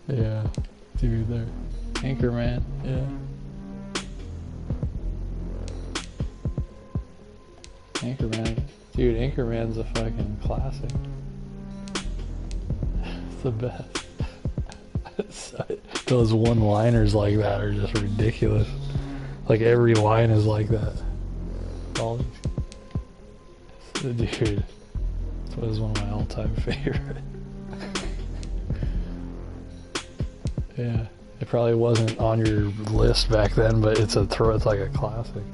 Yeah, dude, they're Anchorman. Yeah, Anchorman, dude. Anchorman's a fucking classic. It's the best. Those one-liners like that are just ridiculous. Like every line is like that. All dude, this was one of my all-time favorite. Yeah, it probably wasn't on your list back then, but it's like a classic.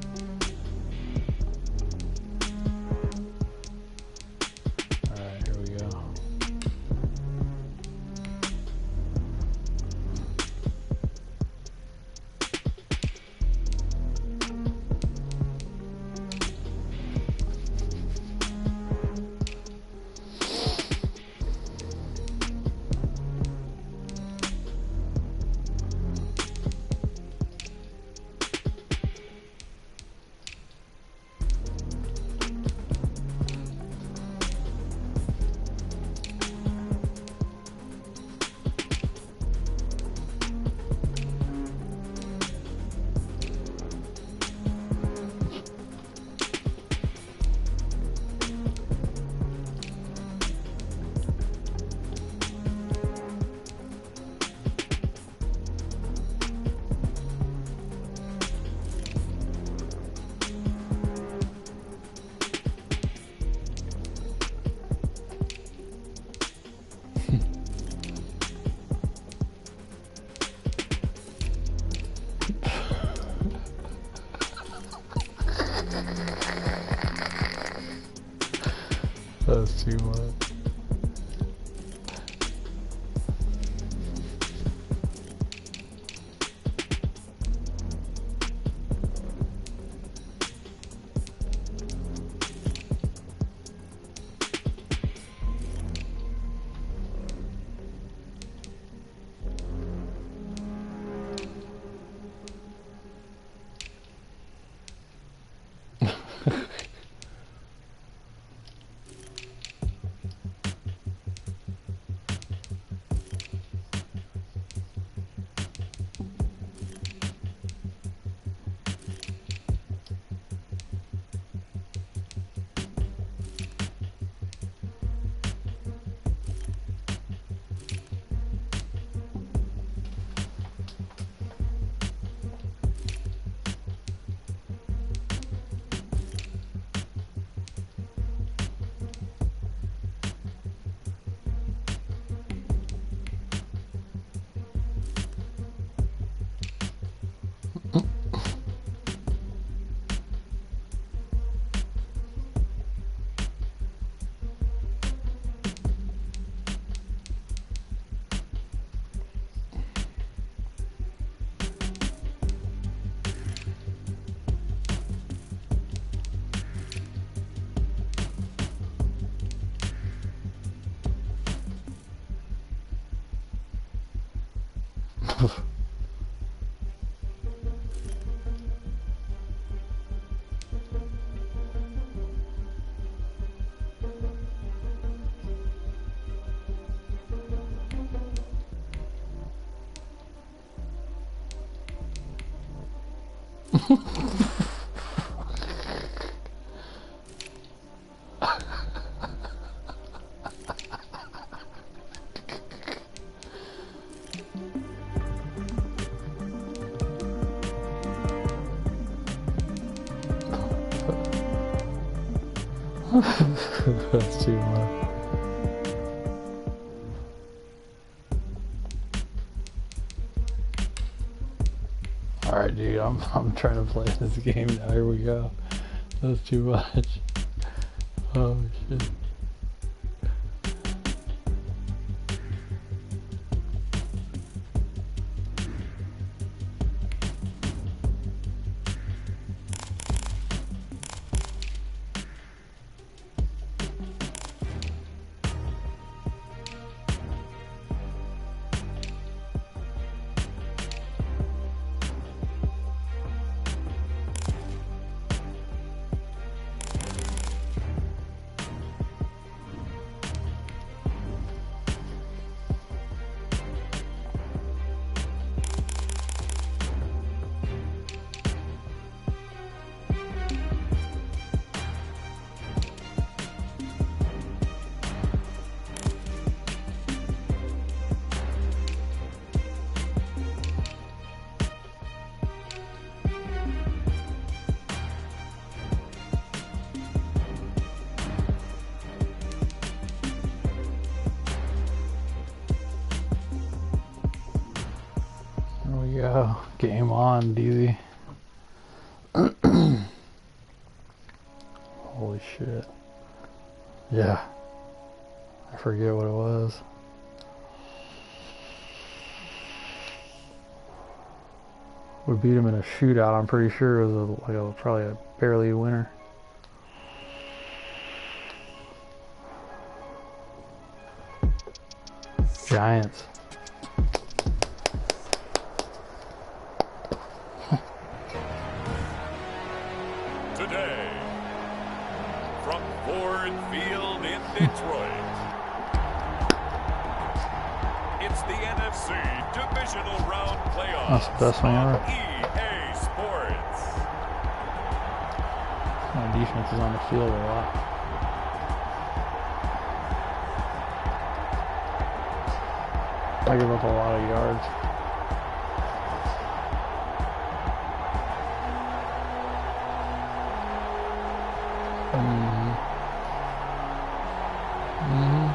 Alright, here we go. That's too much. That's too much. Alright, dude, I'm trying to play this game now. Here we go. That's too much. Oh shit. Come on, DZ. Holy shit. Yeah. I forget what it was. We beat him in a shootout, I'm pretty sure. It was probably a barely winner. Giants. Today, from Ford Field in Detroit, it's the NFC Divisional Round Playoffs. That's the best thing ever. EA Sports. My defense is on the field a lot. I give up a lot of yards.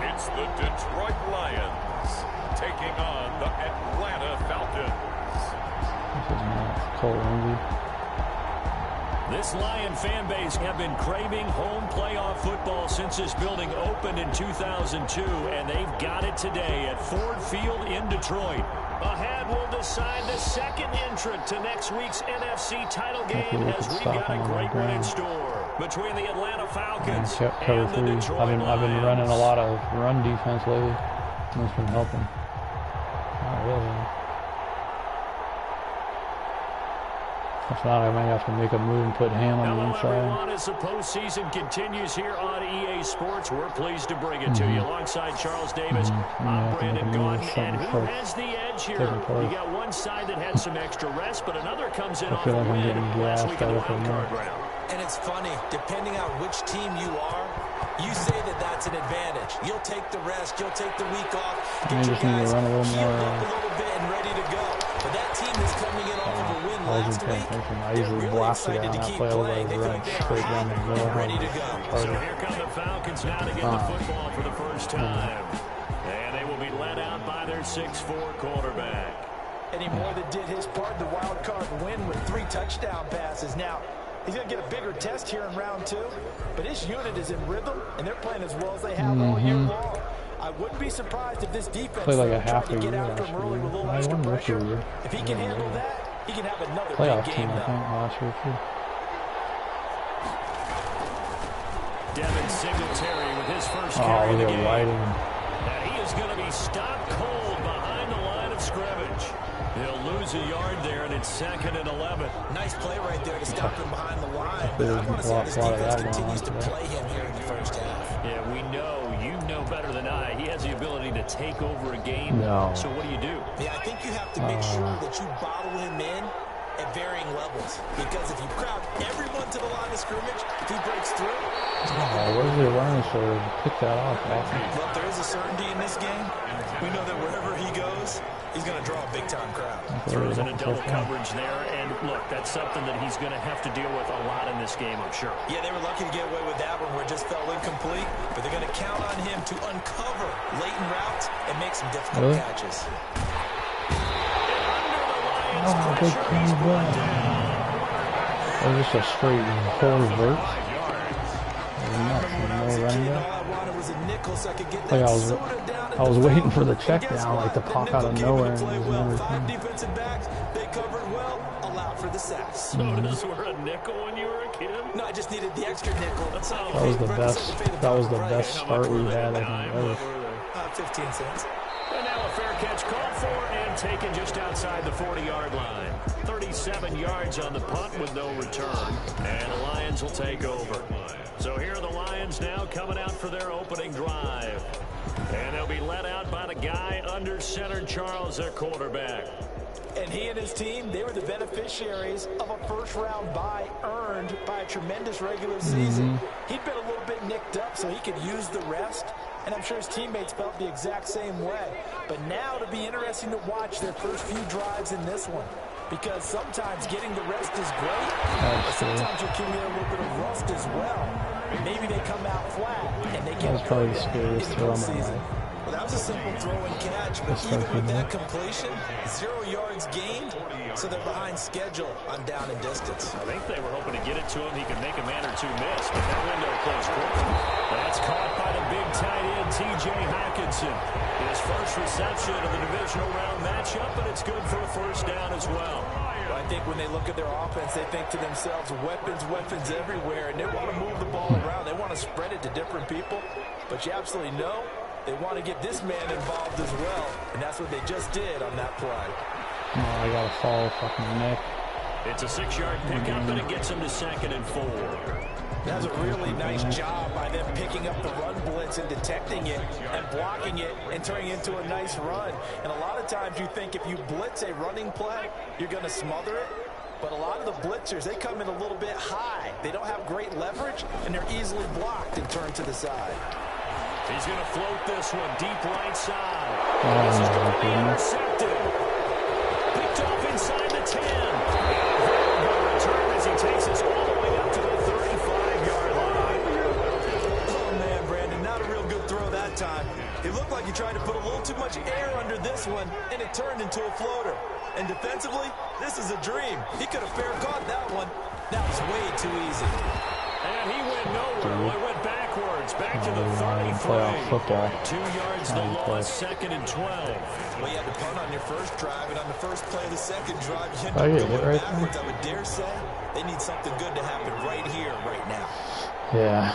It's the Detroit Lions taking on the Atlanta Falcons. This is not Cole Lindsey. This Lion fan base have been craving home playoff football since this building opened in 2002, and they've got it today at Ford Field in Detroit. Ahead, we'll decide the second entrant to next week's NFC title game as we've got a great one in store between the Atlanta Falcons and the Detroit Lions. I've been running a lot of run defense lately, and it's been helping. Not really. If not, I might have to make a move and put Ham on the inside. Hello, everyone. As the postseason continues here on EA Sports, we're pleased to bring it to you. Alongside Charles Davis, I'm Brandon Gaudin, and who has the edge here? You got one side that had some extra rest, but another comes in off a win last week in the wild card round. And it's funny, depending on which team you are, you say that that's an advantage. You'll take the rest, you'll take the week off, get your guys healed up a little bit and ready to go. But that team is coming in off of a win last week. I usually blast it down. I play a little run straight down the middle. Ready to go. So here come the Falcons now to get the football for the first time. And they will be led out by their 6'4" quarterback. And he more than did his part in the wild card win with 3 touchdown passes. Now, he's going to get a bigger test here in round 2, but his unit is in rhythm, and they're playing as well as they have all year long. I wouldn't be surprised if this defense played like a half tried to a get year after him early with a little extra pressure. If he can handle that, he can have another playoff big team, game I think, last year too. Devin Singletary with his first carry of the game. And he is going to be stopped cold behind the line of scrimmage. He'll lose a yard there, and it's 2nd and 11. Nice play right there to stop him behind the line. But I want to see how this defense continues to play him here in the first half. Yeah, we know, you know better than I, he has the ability to take over a game. No. So what do you do? Yeah, I think you have to make sure that you bottle him in at varying levels. Because if you crowd everyone to the line of scrimmage, if he breaks through... What is he running for? Pick that off, Look, there is a certainty in this game. We know that wherever he goes, he's going to draw a big-time crowd. Throws in a double coverage there, and look, that's something that he's going to have to deal with a lot in this game, I'm sure. Yeah, they were lucky to get away with that one where it just fell incomplete, but they're going to count on him to uncover latent routes and make some difficult catches. big clean run. Or just a straight full reverse. No running back. Like I was waiting for the check down, like to pop out of nowhere. And defensive backs, they covered well, allowed for the sacks. So those were a nickel when you were a kid? No, I just needed the extra nickel. That was the best. That was the best start we had, I think, ever. 15 cents. And now a fair catch called for and taken just outside the 40-yard line. 37 yards on the punt with no return. And the Lions will take over. So here are the Lions now coming out for their opening drive. And they'll be led out by the guy under center, Charles, their quarterback. And he and his team, they were the beneficiaries of a first-round bye earned by a tremendous regular season. He'd been a little bit nicked up, so he could use the rest. And I'm sure his teammates felt the exact same way. But now it'll be interesting to watch their first few drives in this one. Because sometimes getting the rest is great, but sometimes you can get a little bit of rust as well. Maybe they come out flat, and they get probably the scariest throw of my life. Well, that was a simple throw and catch, but even with that completion, 0 yards gained, so they're behind schedule on down and distance. I think they were hoping to get it to him. He could make a man or two miss, but that window closed quickly. That's caught by the big tight end, T.J. Hockenson. His first reception of the divisional round matchup, but it's good for a first down as well. I think when they look at their offense, they think to themselves, weapons everywhere, and they want to move the ball around. They want to spread it to different people, but you absolutely know they want to get this man involved as well, and that's what they just did on that play. Oh, I got to fall fucking neck. It's a 6-yard pickup, and it gets him to 2nd and 4. That was a really nice job by them picking up the run blitz and detecting it and blocking it and turning it into a nice run. And a lot of times you think if you blitz a running play, you're going to smother it. But a lot of the blitzers, they come in a little bit high. They don't have great leverage, and they're easily blocked and turned to the side. He's going to float this one deep right side. This is going to be intercepted. Picked off inside the 10. Return as he takes us all the way up to the 35-yard line. Oh, man, Brandon, not a real good throw that time. It looked like he tried to put a little too much air under this one, and it turned into a floater. And defensively, this is a dream. He could have fair caught that one. That was way too easy. And he went nowhere. Well, he went backwards, back to the 33. Playoff football. 2 yards the loss, 2nd and 12. Well, you had to punt on your first drive, and on the first play of the second drive, you had Oh, to yeah, go right backwards. I would dare say they need something good to happen right here, right now. Yeah.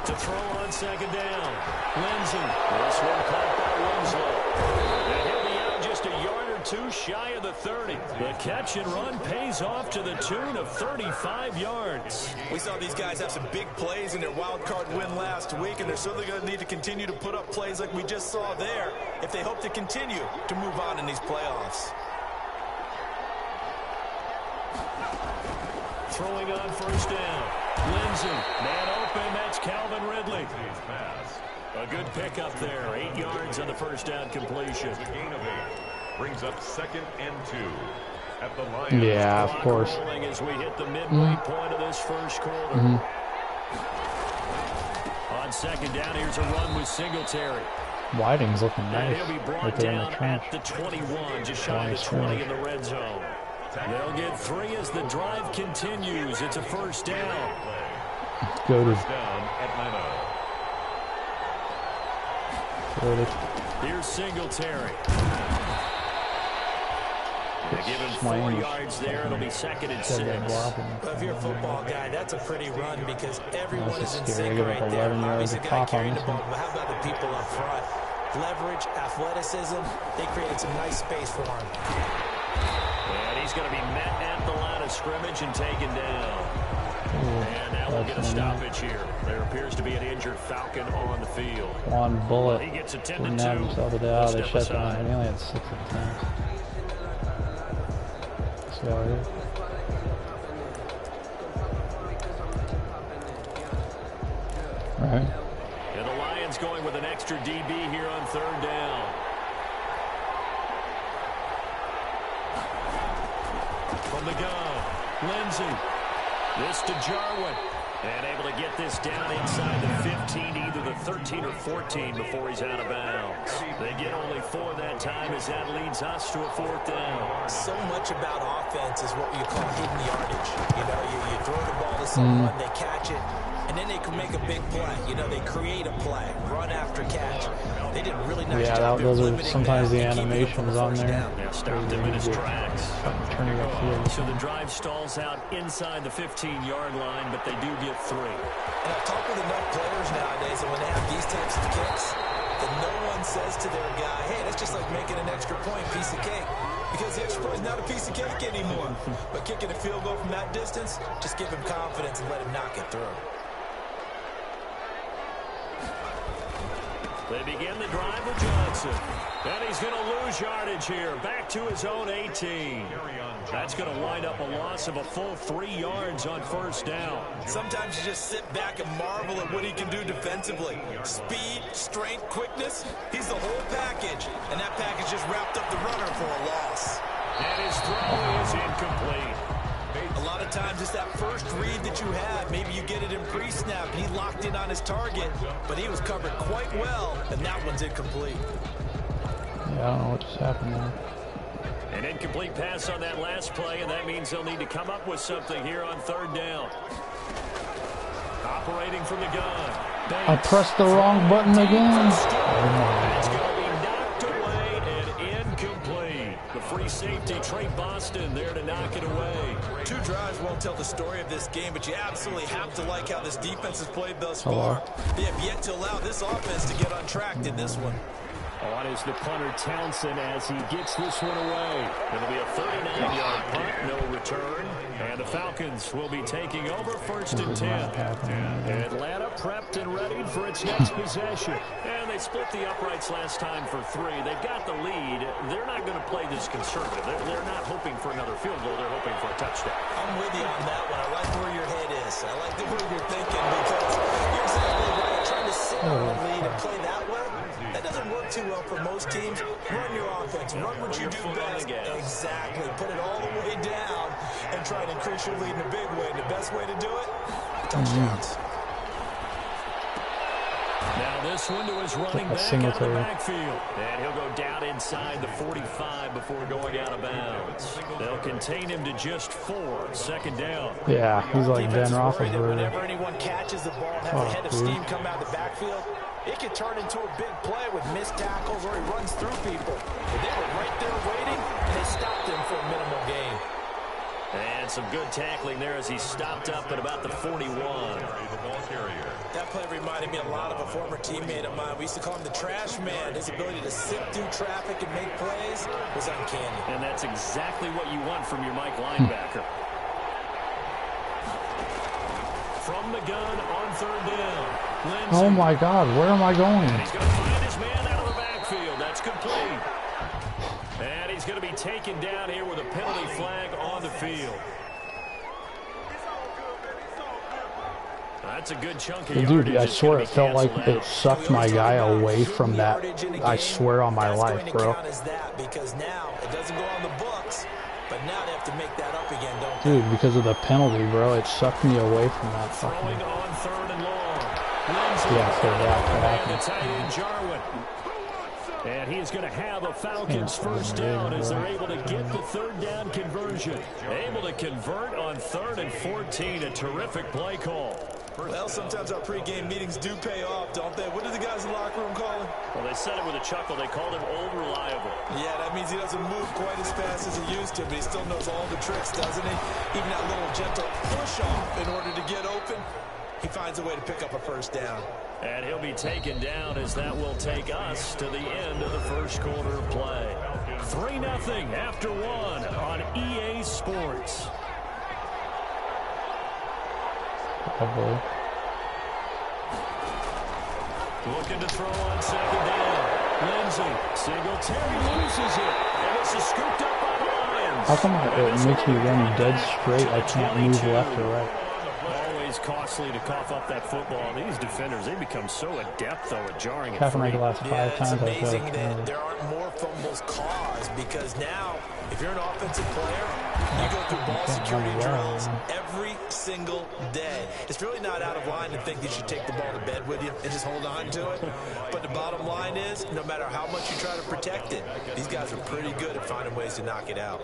To throw on 2nd down. Lindsey. This one caught by Winslow. And he'll be out just a yard or two shy of the 30. The catch and run pays off to the tune of 35 yards. We saw these guys have some big plays in their wild card win last week, and they're certainly going to need to continue to put up plays like we just saw there if they hope to continue to move on in these playoffs. Throwing on first down. Lindsey, man open, that's Calvin Ridley. A good pickup there, 8 yards on the first down completion. Gain of 8 brings up 2nd and 2 at the line. Yeah, of course. As we hit the midway point of this first quarter. On 2nd down, here's a run with Singletary. Whiting's looking And nice. he'll be brought Right there in down the trench. at the 21, just shy of the 20 in the red zone. They'll get 3 as the drive continues. It's a first down. Go to Down Atlanta. Here's Singletary. They give him 4 yards there. It'll be 2nd and 6. Well, if you're a football guy, that's a pretty run because everyone is in scary. sync right there. 11 yards Obviously, of the guy pop on carrying the this ball, one. but how about the people up front? Leverage, athleticism, they created some nice space for him. And he's going to be met at the line of scrimmage and taken down. And now we'll get a stoppage here. There appears to be an injured Falcon on the field. One bullet. He gets attended Didn't have to. himself a day out. They shut down. He only had 6 attempts. See how it is. Right. And the Lions going with an extra DB here on 3rd down. From the gun, Lindsey. This to Jarwin. And able to get this down inside the 15, either the 13 or 14 before he's out of bounds. They get only 4 that time as that leads us to a 4th down. So much about offense is what you call hidden yardage. You know, you throw the ball to someone, they catch it, and then they can make a big play. You know, they create a play, run after catch. They did a really nice job. Those are sometimes the animations on there. Yeah, stopped him in his tracks. Turning upfield. So the drive stalls out inside the 15-yard line, but they do get 3. And I've talked with enough players nowadays, and when they have these types of kicks, that no one says to their guy, hey, that's just like making an extra point, piece of cake. Because the extra point is not a piece of cake anymore. But kicking a field goal from that distance, just give him confidence and let him knock it through. They begin the drive with Johnson. And he's going to lose yardage here. Back to his own 18. That's going to wind up a loss of a full 3 yards on first down. Sometimes you just sit back and marvel at what he can do defensively. Speed, strength, quickness, he's the whole package. And that package just wrapped up the runner for a loss. And his throw is incomplete. A lot of times it's that first read that you have. Maybe you get it in pre-snap. He locked in on his target, but he was covered quite well, and that one's incomplete. Yeah, I don't know what just happened there. An incomplete pass on that last play, and that means they'll need to come up with something here on third down. Operating from the gun. Bates. I pressed the wrong button again. Oh my It's God. going to be knocked away and incomplete. The free safety, Trey Boston, there to knock it away. 2 drives won't tell the story of this game, but you absolutely have to like how this defense has played thus far. They have yet to allow this offense to get untracked in this one. On is the punter Townsend as he gets this one away. It'll be a 39-yard punt, no return. And the Falcons will be taking over first and 10. Atlanta prepped and ready for its next possession. And they split the uprights last time for 3. They've got the lead. They're not going to play this conservative. They're not hoping for another field goal. They're hoping for a touchdown. I'm with you on that one. I like where your head is. I like the way you're thinking because you're exactly right. Trying to sit on a lead and play that way, that doesn't work too well for most teams. Run your offense. Run what you do best. Exactly. Put it all the way down and try to increase your lead in a big way. And the best way to do it, touchdowns. Now this one to his running back out of the backfield. And he'll go down inside the 45 before going out of bounds. They'll contain him to just 4. Second down. Yeah, he's like Ben Roethlisberger. Whenever anyone catches the ball and has a head of steam come out of the backfield, it can turn into a big play with missed tackles or he runs through people. But they were right there waiting, and they stopped him for a minimal gain. And some good tackling there as he stopped up at about the 41. That play reminded me a lot of a former teammate of mine. We used to call him the trash man. His ability to sift through traffic and make plays was uncanny. And that's exactly what you want from your Mike linebacker. From the gun on third down. Lindsay. Oh my God, where am I going? And he's going to find his man out of the backfield. That's complete. And he's going to be taken down here with a penalty flag on the field. That's a good chunk of yardage. Dude, I swear it felt like it sucked my guy away from that. I swear on my life, bro. Because now it doesn't go on the books, but now they have to make that up again, don't they? Dude, because of the penalty, bro, it sucked me away from that fucking. Throwing on third and long. Yeah, so that happened. The tight end, Jarwin. And he's going to have a Falcons first down as they're able to get the third down conversion. Able to convert on 3rd and 14. A terrific play call. Well, sometimes our pregame meetings do pay off, don't they? What do the guys in the locker room call him? Well, they said it with a chuckle. They called him Old Reliable. Yeah, that means he doesn't move quite as fast as he used to, but he still knows all the tricks, doesn't he? Even that little gentle push-off in order to get open. He finds a way to pick up a first down. And he'll be taken down as that will take us to the end of the first quarter of play. 3-0 after 1 on EA Sports. Oh boy. Looking to throw on second down. Lindsay, Singletary loses it. And this is scooped up by the Lions. How come it makes me run dead straight? I can't move left or right. Always costly to cough up that football. These defenders, they become so adept, though, at jarring it Happened free. like the last 5 It's times I've amazing got that there aren't more fumbles caused because now, if you're an offensive player, you go through ball security drills every single day. It's really not out of line to think that you should take the ball to bed with you and just hold on to it. But the bottom line is, no matter how much you try to protect it, these guys are pretty good at finding ways to knock it out.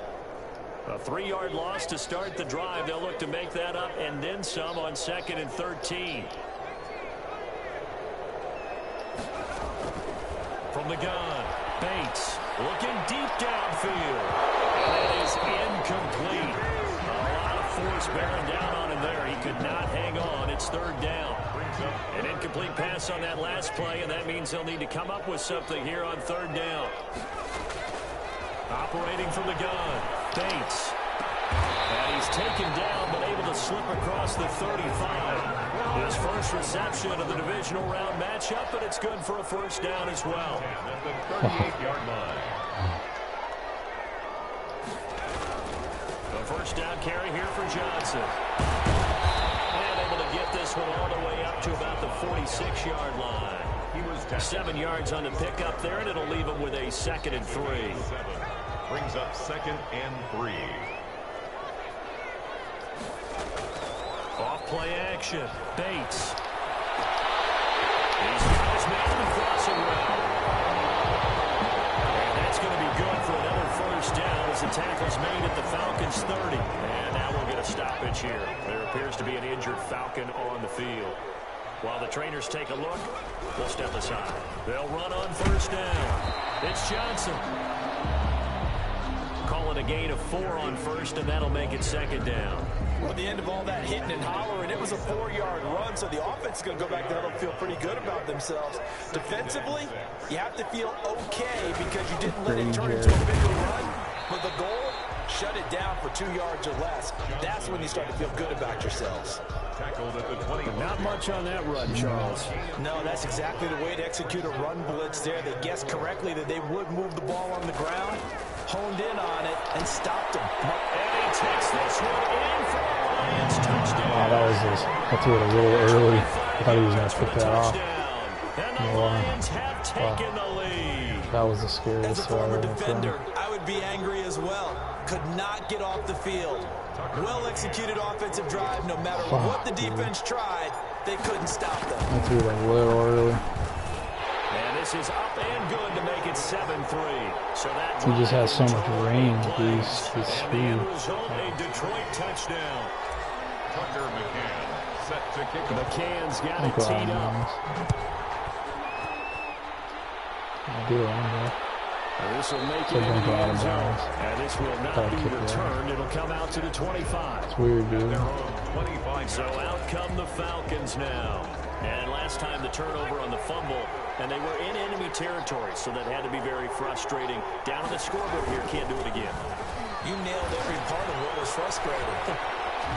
A 3-yard loss to start the drive. They'll look to make that up and then some on 2nd and 13. From the gun, Bates looking deep downfield. And it is incomplete. A lot of force bearing down on him there. He could not hang on. It's 3rd down. An incomplete pass on that last play, and that means they'll need to come up with something here on 3rd down. Operating from the gun, Bates. And he's taken down, but able to slip across the 35. His first reception of the divisional round matchup, but it's good for a first down as well. At the 38-yard line. The first down carry here for Johnson. And able to get this one all the way up to about the 46-yard line. He was 7 yards on the pickup there, and it'll leave him with a 2nd and 3. Brings up 2nd and 3. Off-play action. Bates. He's got his man in the crossing route. And that's going to be good for another first down as the tackle's made at the Falcons' 30. And now we'll get a stoppage here. There appears to be an injured Falcon on the field. While the trainers take a look, we'll step aside. They'll run on first down. It's Johnson. Calling a gain of 4 on first, and that'll make it second down. Well, at the end of all that hitting and hollering, it was a 4-yard run, so the offense is going to go back there and feel pretty good about themselves. Defensively, you have to feel okay because you didn't let it turn into a bigger run. But the goal, shut it down for 2 yards or less. That's when you start to feel good about yourselves. Tackled at the 20. Not much on that run, Charles. No, that's exactly the way to execute a run blitz there. They guessed correctly that they would move the ball on the ground, honed in on it, and stopped him. And he takes this one in for a Lions touchdown. Wow, that was this. I threw it a little early. I thought he was going to pick that off. And the Lions have taken the lead. That was the scariest As a former defender, I would be angry as well. Could not get off the field. Well-executed offensive drive. No matter what the defense tried, they couldn't stop them. I threw it a little early. And this is up and good to make it 7-3. So that He just has so much range. His and the speed. end result, a Detroit touchdown. Tucker McCann set to kick off. McCann's got Don't it go out teed of up. bounds. I do it, And this will make it So into don't the go out end of zone. bounds. And this will not Gotta be kick it out. returned. It'll come out to the 25. It's weird, dude. Their own 25. So out come the Falcons now. And last time the turnover on the fumble, and they were in enemy territory, so that had to be very frustrating. Down on the scoreboard here, can't do it again. You nailed every part of what was frustrating.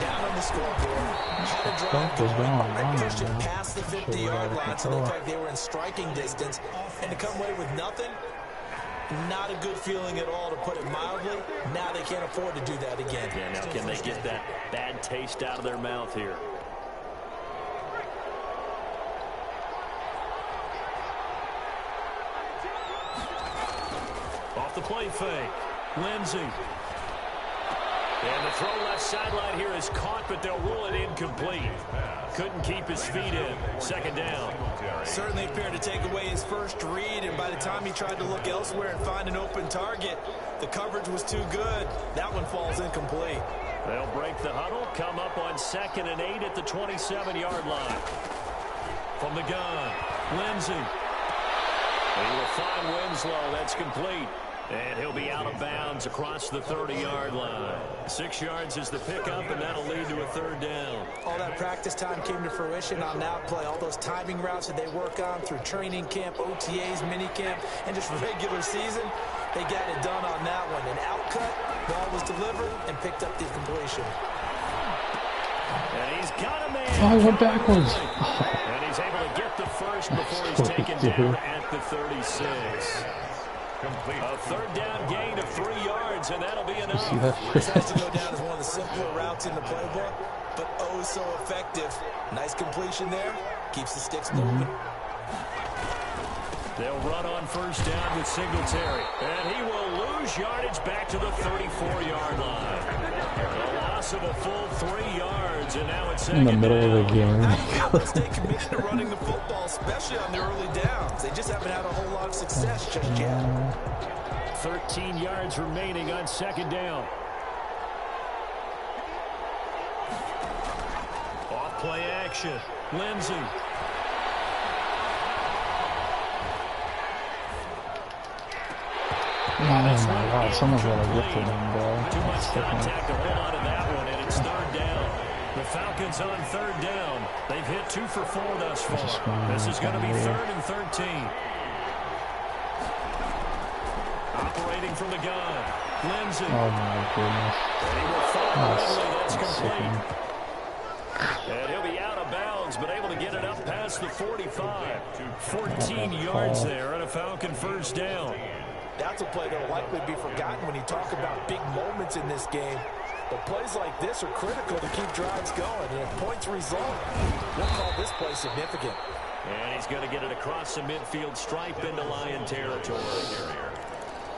Down on the scoreboard, had a drive Fuck was going, going on, they pushed it man? past the 50-yard line, so they looked like they were in striking distance, and to come away with nothing, not a good feeling at all, to put it mildly. Now they can't afford to do that again. Yeah, now can they get that bad taste out of their mouth here? Off the play fake. Lindsey. And the throw left sideline here is caught, but they'll rule it incomplete. Couldn't keep his feet in. Second down. Certainly appeared to take away his first read, and by the time he tried to look elsewhere and find an open target, the coverage was too good. That one falls incomplete. They'll break the huddle, come up on 2nd and 8 at the 27-yard line. From the gun, Lindsey. He will find Winslow. That's complete. And he'll be out of bounds across the 30-yard line. 6 yards is the pickup, and that'll lead to a third down. All that practice time came to fruition on that play. All those timing routes that they work on through training camp, OTAs, minicamp, and just regular season, they got it done on that one. An outcut, ball was delivered, and picked up the completion. And he's got a man. Oh, I went backwards. And he's able to get the first before he's taken down at the 36. Complete. A third down gain of 3 yards, and that'll be enough. See that? This has to go down as one of the simpler routes in the playbook, but oh so effective. Nice completion there. Keeps the sticks moving. They'll run on first down with Singletary. And he will lose yardage back to the 34-yard line. A loss of a full 3 yards, and now it's In the second middle down. of the game. Let's stay committed to running the football, especially on the early downs. They just haven't had a whole lot of success just yet. 13 yards remaining on second down. Off play action. Lindsey. Oh my god, someone's got to get to him, bro. Too much contact to hold on to that one, and it's third down. The Falcons on third down. They've hit 2 for 4 thus far. This is going to be 3rd and 13. Operating from the gun. Lindsey. Oh my goodness. And he will fall early. That's That's complete. And he'll be out of bounds, but able to get it up past the 45. 14 yards there on a Falcon first down. That's a play that will likely be forgotten when you talk about big moments in this game. But plays like this are critical to keep drives going. And if points result, we'll call this play significant. And he's going to get it across the midfield stripe into Lion territory.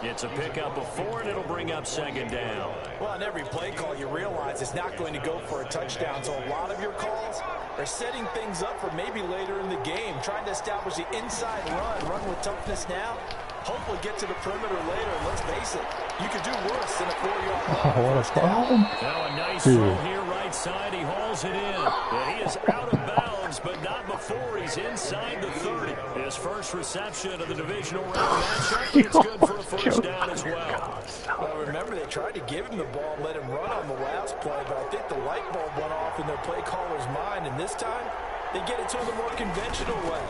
It's a pickup of 4, and it'll bring up second down. Well, on every play call, you realize it's not going to go for a touchdown. So a lot of your calls are setting things up for maybe later in the game, trying to establish the inside run with toughness now. Hopefully get to the perimeter later. And let's face it, you could do worse than a 4-yard run. Oh, what a problem. Now a nice throw here right side. He hauls it in. And he is out of bounds, but not before he's inside the 30. His first reception of the divisional round matchup. It's good for a first down as well. Well, remember, they tried to give him the ball and let him run on the last play, but I think the light bulb went off in their play caller's mind, and this time they get it to him the more conventional way,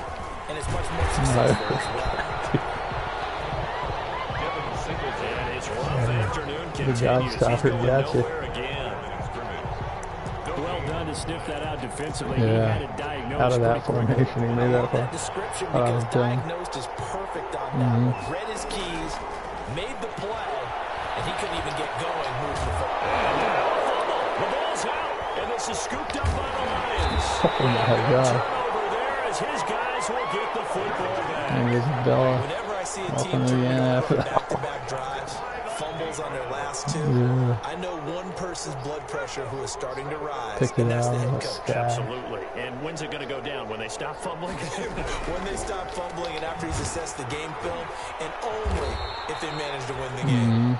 and it's much more successful as well. And his rough afternoon Good job, continues. Stafford. He's going Gotcha. nowhere again. Well done to sniff that out defensively. Yeah. He had it diagnosed Out of that pretty quickly. formation, he made that play. That description, I was because done. diagnosed is perfect on that one. Read his keys, made the play, and he couldn't even get going moving the football. The ball's out, and this is scooped up by the Lions. Oh my God. Turnover there as his guys will get the football back. And this Bella Whenever I see a up team in turn the it after over that. back-to-back drives, fumbles on their last two, Yeah. I know one person's blood pressure who is starting to rise, Picked it and that's out the of head the coach. sky. Absolutely. And when's it going to go down? When they stop fumbling? When they stop fumbling and after he's assessed the game film, and only if they manage to win the game.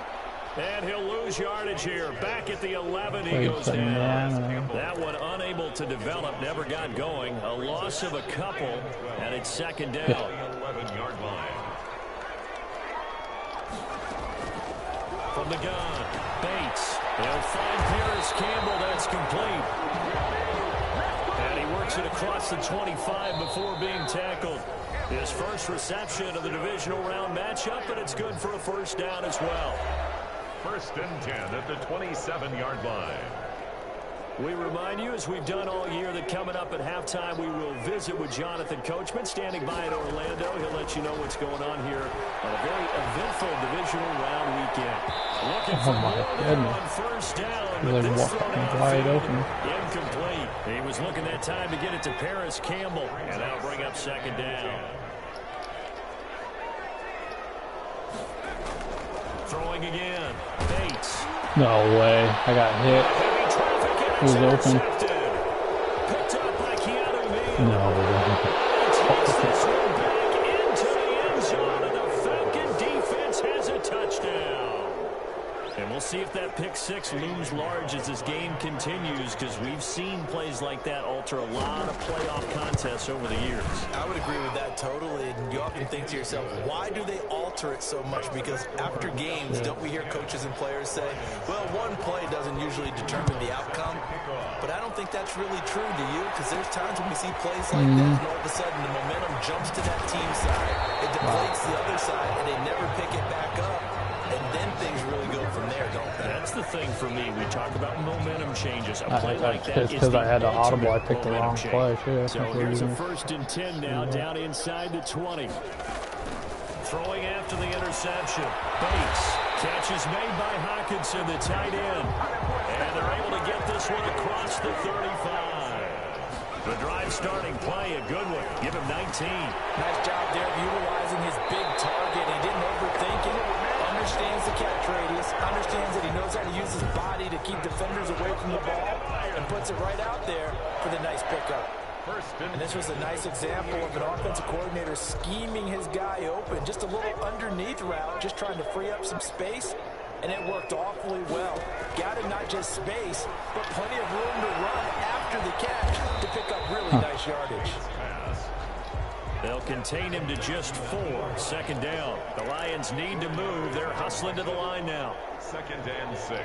And he'll lose yardage here. Back at the 11, he Wait, goes down. banana. That one unable to develop, never got going. A loss of a couple, and it's second down. 11-yard line. From the gun, Bates. They'll find Paris Campbell. That's complete. And he works it across the 25 before being tackled. His first reception of the divisional round matchup, and it's good for a first down as well. First and 10 at the 27-yard line. We remind you, as we've done all year, that coming up at halftime, we will visit with Jonathan Coachman, standing by in Orlando. He'll let you know what's going on here on a very eventful divisional round weekend. Looking for my goodness. on first down, He's but like this walking throw wide downfield, open. incomplete. He was looking that time to get it to Paris Campbell, and that'll bring up second down. Throwing again, Bates. No way. I got hit. Heavy traffic, and It was it's open. intercepted. Picked up by Keanu Neal. No. Takes this one back into the end zone, and the Falcon defense has a touchdown. And we'll see if that pick six looms large as this game continues, because we've seen plays like that alter a lot of playoff contests over the years. I would agree with that totally. And you often think to yourself, why do they alter it so much? Because after games, don't we hear coaches and players say, well, one play doesn't usually determine the outcome. But I don't think that's really true, do you? Because there's times when we see plays like that, and all of a sudden the momentum jumps to that team side. It deflates the other side, and they never pick it back up. And then things really go from there, don't they? That's the thing for me. We talk about momentum changes. A play like that It's is because the I had to audible. I ultimate picked the wrong momentum play. change. Too. I So think we're here's a using- first and 10 now, down inside the 20. Throwing after the interception. Bates. Catch is made by Hawkinson, the tight end. And they're able to get this one across the 35. The drive starting play, a good one. Give him 19. Nice job there of utilizing his big target. He didn't overthink it. Understands the catch radius. Understands that he knows how to use his body to keep defenders away from the ball. And puts it right out there for the nice pickup. And this was a nice example of an offensive coordinator scheming his guy open. Just a little underneath route, just trying to free up some space. And it worked awfully well. Got him not just space, but plenty of room to run after the catch to pick up really nice yardage. They'll contain him to just 4. Second down. The Lions need to move. They're hustling to the line now. Second and 6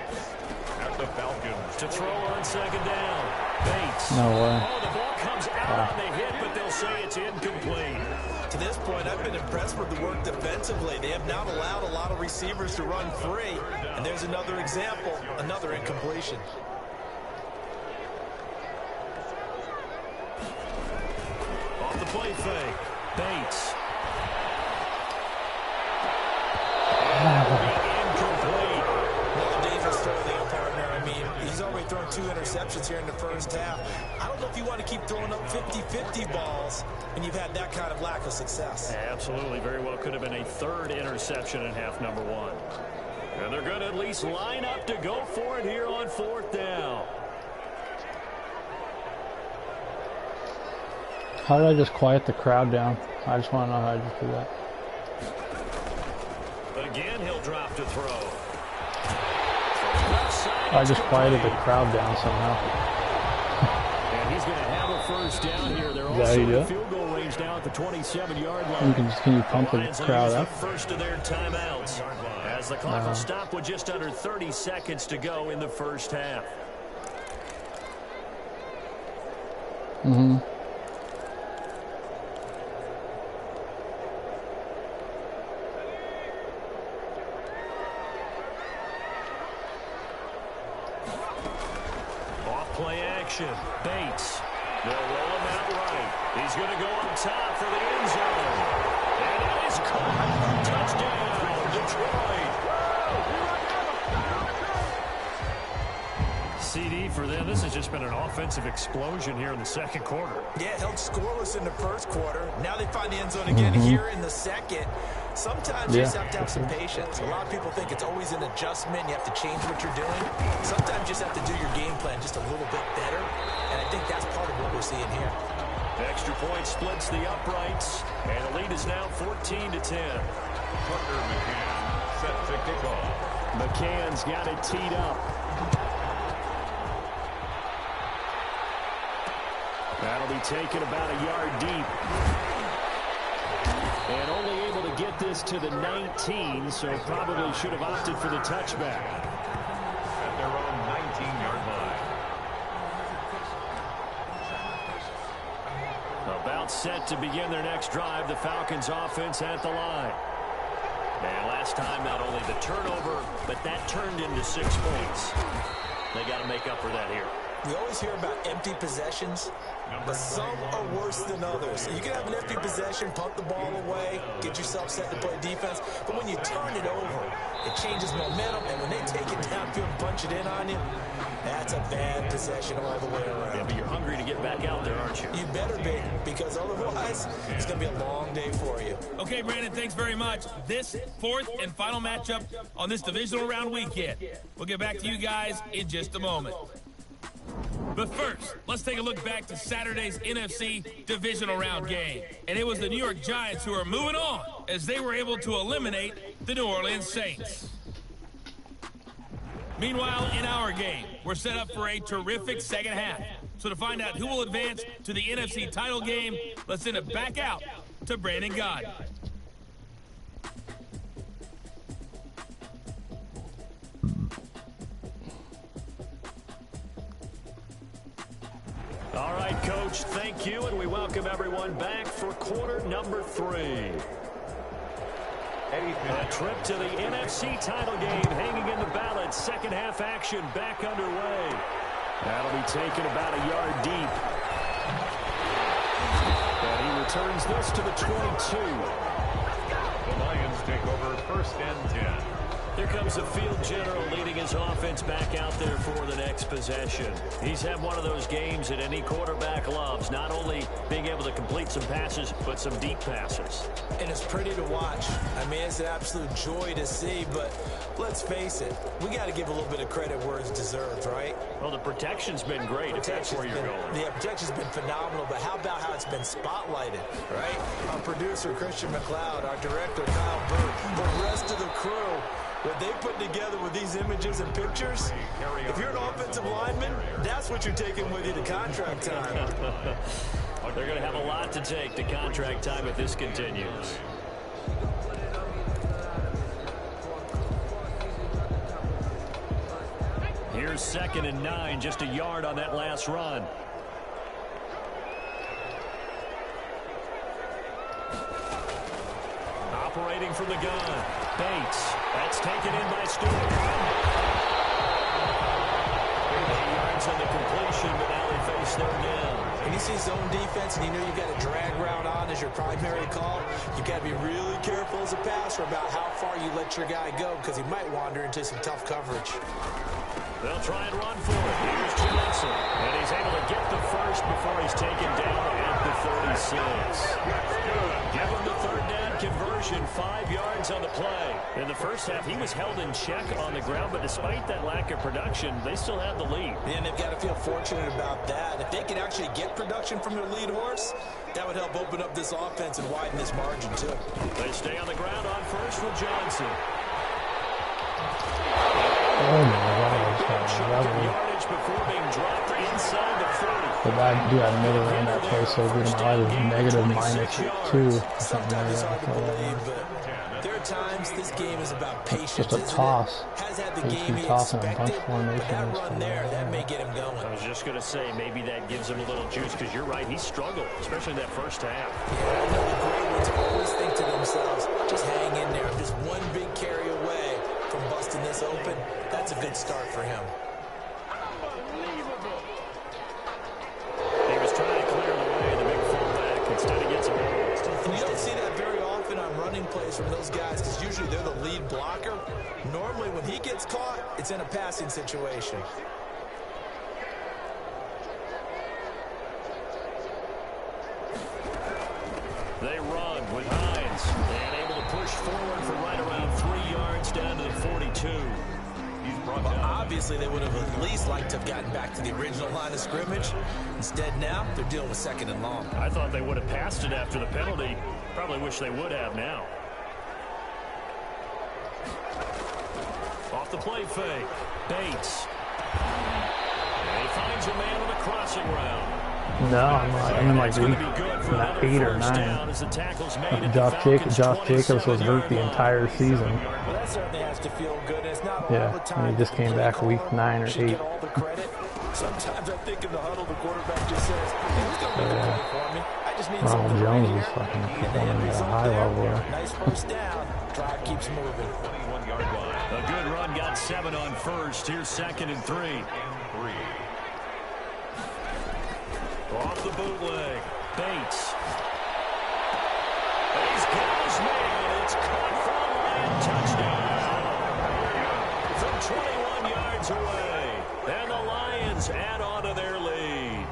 at the Falcons. To throw on second down. Bates. No way. Oh, the ball comes out on the hit, but they'll say it's incomplete. To this point, I've been impressed with the work defensively. They have not allowed a lot of receivers to run free. And there's another example, another incompletion. Off the play fake. Bates. Incomplete. Well, dangerous throw there, partner. I mean, he's already throwing 2 interceptions here in the first half. I don't know if you want to keep throwing up 50-50 balls when you've had that kind of lack of success. Absolutely. Very well could have been a 3rd interception in half number 1. And they're going to at least line up to go for it here on 4th down. How did I just quiet the crowd down? I just want to know how I just do that. Again, he'll drop to throw. I just quieted the crowd down somehow. And he's going to have a first down here. They're also in field goal range now at the 27-yard line. Can you pump the crowd up? First of their timeouts as the clock will stop with just under 30 seconds to go in the first half. Play action. Bates. They'll roll him out right. He's going to go up top for the end zone. And it is caught. Touchdown, Detroit. CD for them. This has just been an offensive explosion here in the second quarter. Yeah, held scoreless in the first quarter. Now they find the end zone again here in the second. Sometimes you just have to have some patience. A lot of people think it's always an adjustment. You have to change what you're doing. Sometimes you just have to do your game plan just a little bit better. And I think that's part of what we're seeing here. Extra point splits the uprights. And the lead is now 14-10. Tucker McCann set to kick off. McCann's got it teed up. That'll be taken about a yard deep. And only able to get this to the 19, so probably should have opted for the touchback. At their own 19-yard line. About set to begin their next drive, the Falcons offense at the line. And last time, not only the turnover, but that turned into 6 points. They got to make up for that here. We always hear about empty possessions, but some are worse than others. You can have an empty possession, pump the ball away, get yourself set to play defense, but when you turn it over, it changes momentum, and when they take it downfield and punch it in on you, that's a bad possession all the way around. Yeah, but you're hungry to get back out there, aren't you? You better be, because otherwise, it's going to be a long day for you. Okay, Brandon, thanks very much. This 4th and final matchup on this divisional round weekend. We'll get back to you guys in just a moment. But first, let's take a look back to Saturday's NFC divisional round game. And it was the New York Giants who are moving on as they were able to eliminate the New Orleans Saints. Meanwhile, in our game, we're set up for a terrific second half. So to find out who will advance to the NFC title game, let's send it back out to Brandon Gaudin. All right, Coach, thank you, and we welcome everyone back for quarter number 3. A trip to the NFC title game hanging in the balance. Second half action back underway. That'll be taken about a yard deep. And he returns this to the 22. The Lions take over 1st and 10. Here comes the field general leading his offense back out there for the next possession. He's had one of those games that any quarterback loves, not only being able to complete some passes, but some deep passes. And it's pretty to watch. I mean, it's an absolute joy to see, but let's face it, we got to give a little bit of credit where it's deserved, right? Well, the protection's been great, if that's where you're going. The protection's been phenomenal, but how about how it's been spotlighted, right? Our producer, Christian McLeod, our director, Kyle Burke, the rest of the crew, what they put together with these images and pictures, if you're an offensive lineman, that's what you're taking with you to contract time. They're going to have a lot to take to contract time if this continues. Here's 2nd and 9, just a yard on that last run. Operating from the gun. Bates. That's taken in by Stewart. 8 yards on the completion, but now they face 3rd down. When you see zone defense and you know you got a drag route on as your primary call, you got to be really careful as a passer about how far you let your guy go because he might wander into some tough coverage. They'll try and run for it. Here's Johnson. And he's able to get the first before he's taken down at the 36. Give him the third down conversion, 5 yards on the play. In the first half, he was held in check on the ground, but despite that lack of production, they still have the lead. And they've got to feel fortunate about that. If they can actually get production from their lead horse, that would help open up this offense and widen this margin, too. They stay on the ground on first with Johnson. Oh my God. Yardage before being dropped inside the 40. But I do have another round that play so good. I was -2 or something like that. There are times this game is about patience. Just a toss. Has had the They game keep tossing a bunch expected, of but formation. that run there, that may get him going. I was just going to say, maybe that gives him a little juice, because you're right, he struggled, especially in that first half. Yeah, I know the great ones always think to themselves, just hang in there. Just one big carry away from busting this open. That's a good start for him. He was trying to clear the way, the big fullback. Instead, he gets away. And you don't see that very often on running plays from those guys, because usually they're the lead blocker. Normally, when he gets caught, it's in a passing situation. They run with Hines, and able to push forward for right around 3 yards down to the 42. Well, obviously, they would have at least liked to have gotten back to the original line of scrimmage. Instead, now, they're dealing with 2nd and long. I thought they would have passed it after the penalty. Probably wish they would have now. Off the play fake. Bates. And he finds a man on the crossing route. No, I'm in like 8 or 9. Josh Jacobs was hurt the entire season. Well, that certainly has to feel good. It's not Yeah, all the time. and he just came back week 9 or 8. Get all the credit. Sometimes I think in the huddle, the quarterback just says, "Hey, who's going to make a play for me? I just need Ronald something Jones right is here." fucking And they performing have at a result high there. level. Nice first down. Drive keeps moving. 21-yard line. A good run, got 7 on first. Here's 2nd and 3. Off the bootleg. Bates. He's got his man. It's caught for a Lion touchdown. From 21 yards away. And the Lions add on to their lead.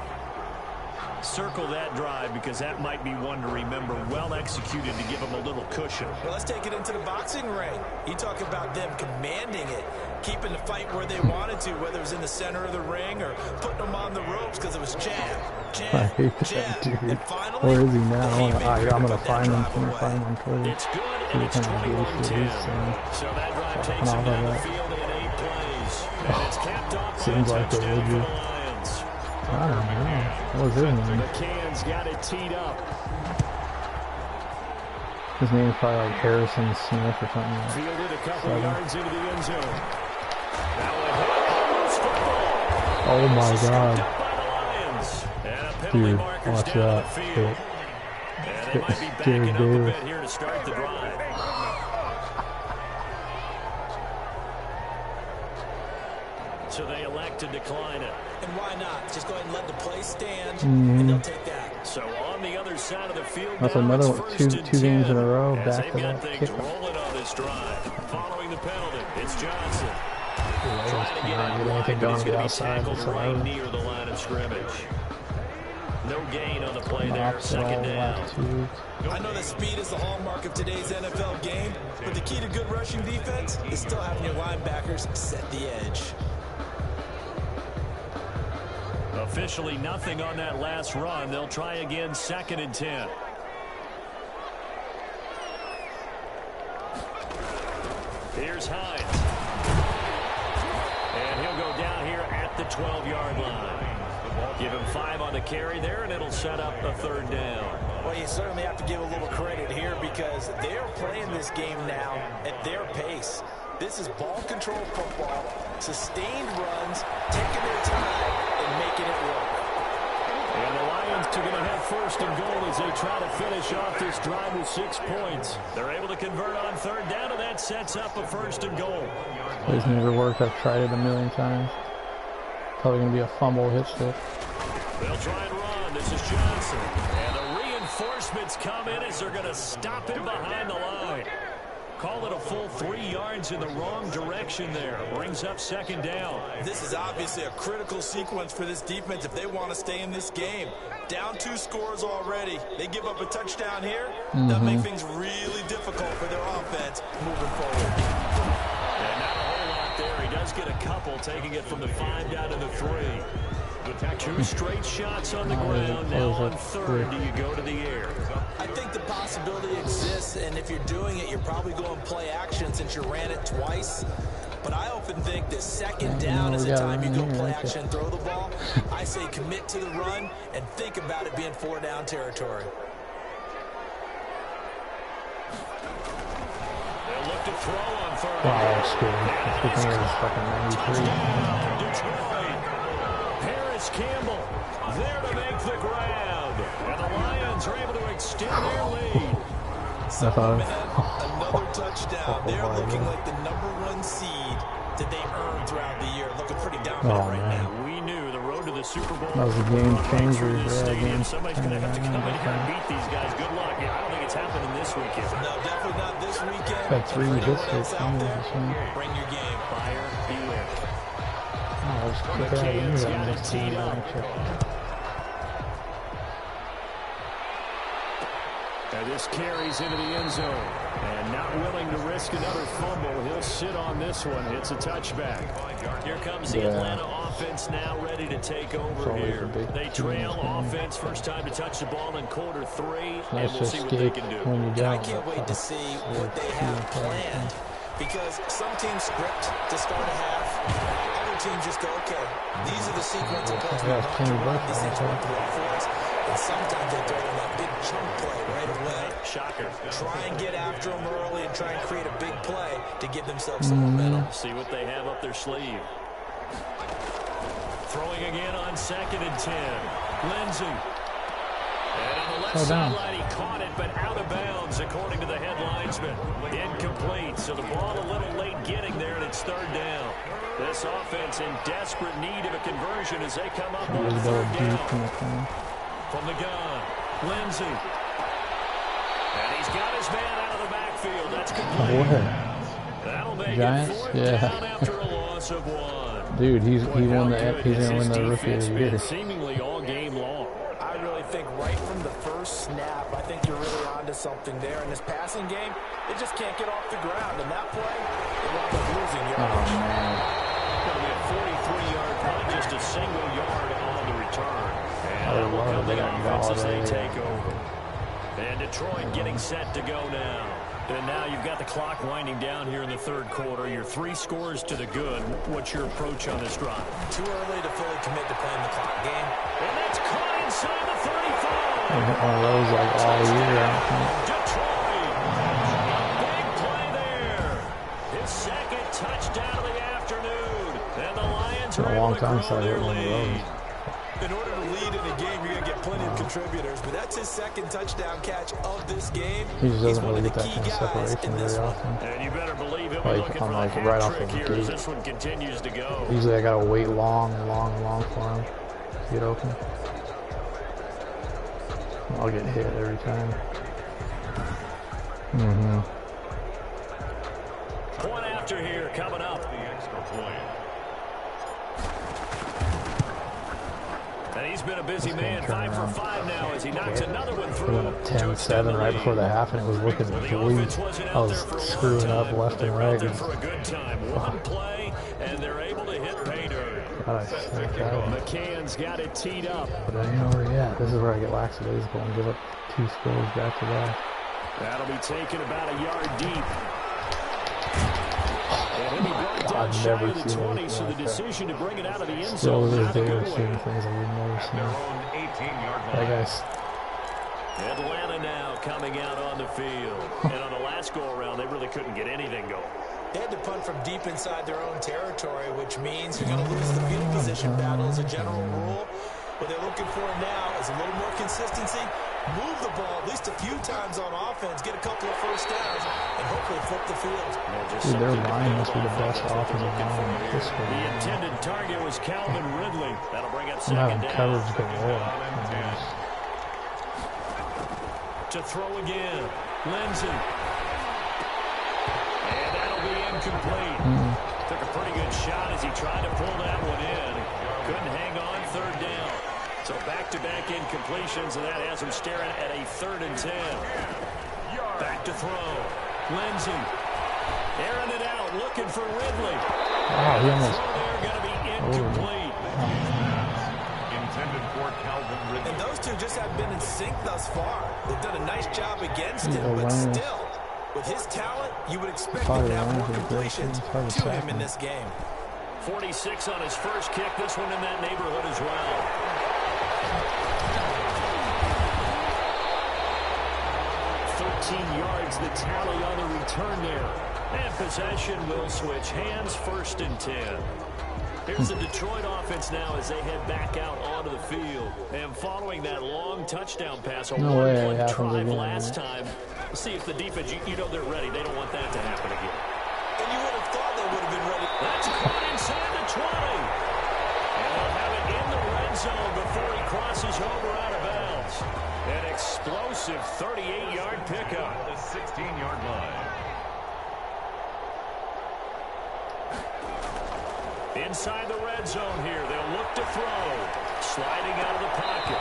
Circle that drive, because that might be one to remember. Well executed to give them a little cushion. Well, let's take it into the boxing ring. You talk about them commanding it, keeping the fight where they wanted to, whether it was in the center of the ring or putting them on the ropes, because it was jab, I hate jab, that dude. and finally, Where is he now? I'm gonna that find him. drive I'm gonna away. find him on Twitter. It's good, See and what it's kind of bullshit 21-10. he's saying. So that drive takes Fucking him off down the like that. field in 8 plays. And it's capped off by a Seems like they touchdown would for be. the Lions. I don't know. What was his name? McCann's got it teed up. His name's probably like Harrison Smith or something. Like Fielded a couple 7. yards into the end zone. Now a hit. Almost football. Oh my Scooped God. up by the Lions. And a penalty Dude, marker's watch down that. the field. And they might be Jared backing up a Davis. bit here to start the drive. So they elect to decline it. And why not? Just go ahead and let the play stand, and they'll take that. So on the other side of the field, That's now another it's one, first and two games 10, in a row, as back they've to got back things kick. rolling on this drive. Following the penalty, it's Johnson. I Trying to get cannot out get wide, anything but done he's on the going to be outside tackled right whatsoever. near the line of scrimmage. No gain on the play there, Opposite all 2nd the down. last 2 weeks. I know that speed is the hallmark of today's NFL game, but the key to good rushing defense is still having your linebackers set the edge. Officially nothing on that last run. They'll try again, 2nd and 10. Here's Hines. And he'll go down here at the 12-yard line. Give him 5 on the carry there, and it'll set up a 3rd down. Well, you certainly have to give a little credit here, because they're playing this game now at their pace. This is ball control football, sustained runs, taking their time, and making it work. And the Lions are going to have 1st and goal as they try to finish off this drive with 6 points. They're able to convert on 3rd down, and that sets up a 1st and goal. It's never worked. I've tried it a million times. Probably gonna be a fumble hit stick. They'll try and run. This is Johnson. And the reinforcements come in as they're going to stop him behind the line. Call it a full 3 yards in the wrong direction there. Brings up second down. This is obviously a critical sequence for this defense if they want to stay in this game. Down 2 scores already. They give up a touchdown here. That'll make things really difficult for their offense moving forward. And not a whole lot there. He does get a couple, taking it from the 5 down to the 3. 2 straight shots on the ground. Now on 3rd, do you go to the air? I think the possibility exists, and if you're doing it, you're probably going play action since you ran it twice. But I often think that 2nd down is the time you go play action and throw the ball. I say commit to the run and think about it being 4 down territory. They'll look to throw on 3rd. Wow, that's good. It's fucking 93. Detroit. Campbell there to make the grab, and the Lions are able to extend their lead. Another touchdown. They're looking like the #1 seed that they earned throughout the year. Looking pretty dominant right now. We knew the road to the Super Bowl. That was a game changer. Somebody's going to have to come in here and beat these guys. Good luck. I don't think it's happening this weekend. No, definitely not this weekend. Got 3 hits out there. Bring your game. Fire, beware. The Canes got it teed up. And this carries into the end zone. And not willing to risk another fumble. He'll sit on this one. It's a touchback. Here comes the Atlanta offense now ready to take over here. They trail offense. First time to touch the ball in quarter 3. And we'll see what they can do. I can't wait to see what they have planned. Because some teams script to start a half. Other teams just go, okay, these are the sequence of plays we want to run. These things work well for us. And sometimes they throw in that big chunk play right away. Shocker. Try and get after them early and try and create a big play to give themselves some momentum. See what they have up their sleeve. Throwing again on 2nd and 10. Lindsey. And on the left sideline, he caught it, but out of bounds, according to the head linesman. Incomplete, so the ball a little late getting there, and it's 3rd down. This offense in desperate need of a conversion as they come up on 3rd down. From the gun, Lindsey. And he's got his man out of the backfield. That's complete. That'll make it 4th down after a loss of 1. Dude, he's gonna win the rookie of the year. Seemingly all game long. I really think right from the first snap, I think you're really onto something there. In this passing game, they just can't get off the ground. And that play, they wound up losing yardage. Oh, man. Going to be a 43-yard punt, just a single yard on the return. And will come the offense as they take over. And Detroit getting set to go now. And now you've got the clock winding down here in the 3rd quarter. Your 3 scores to the good. What's your approach on this drive? Too early to fully commit to playing the clock game. And that's caught inside the 35. I hit one of those like all year. Detroit. Big play there. His 2nd touchdown of the afternoon. And the Lions are able to grow their lead. In order to lead in a game, you're going to get plenty of contributors, but that's his 2nd touchdown catch of this game. He just doesn't really get that kind of separation very often. And you better believe it. Like, on like right off the here gate. as this one continues to go. Usually I gotta wait long for him to get open. I'll get hit every time. Point after here coming up. The extra point. And he's been a busy man, 5 for 5 now as he knocks another one through. 10-7 right before the half, and it was looking bleak. I was screwing up left and right. For a good time. One play, and they're able to hit pay dirt. McCann's got it teed up. But I know where he at. This is where I get lackadaisical and give up 2 scores back to back. That'll be taken about a yard deep. And he'll be brought down shy of the 20, so the decision to bring it out of the end zone is not a good one. Things I would never see. That guy's. Atlanta now coming out on the field. And on the last go-around, they really couldn't get anything going. They had to punt from deep inside their own territory, which means you're going to lose the field position battle as a general rule. What they're looking for now is a little more consistency, move the ball at least a few times on offense, get a couple of first downs, and hopefully flip the field. Dude, their line must be the best offensive line in history. The intended target was Calvin Ridley. That'll bring up 2nd down. Coverage galore. To throw again. Lindsey. incomplete. Took a pretty good shot as he tried to pull that one in. Couldn't hang on, third down. So back-to-back incompletions, and that has him staring at a 3rd and 10. Back to throw. Lindsey. Airing it out, looking for Ridley. Wow, he almost... They're going to be incomplete. Intended for Calvin Ridley. And those two just have been in sync thus far. They've done a nice job against him, but still, with his talent, you would expect him to have more completions to him in this game. 46 on his first kick. This one in that neighborhood as well. 13 yards the tally on the return there. And possession will switch hands, 1st and 10. Here's the Detroit offense now as they head back out onto the field. And following that long touchdown pass, a one-play drive last time. We'll see if the defense, you know they're ready. They don't want that to happen again. And you would have thought they would have been ready. That's caught inside the 20. And they'll have it in the red zone before he crosses over out of bounds. An explosive 38-yard pickup. The 16-yard line. Inside the red zone here. They'll look to throw. Sliding out of the pocket.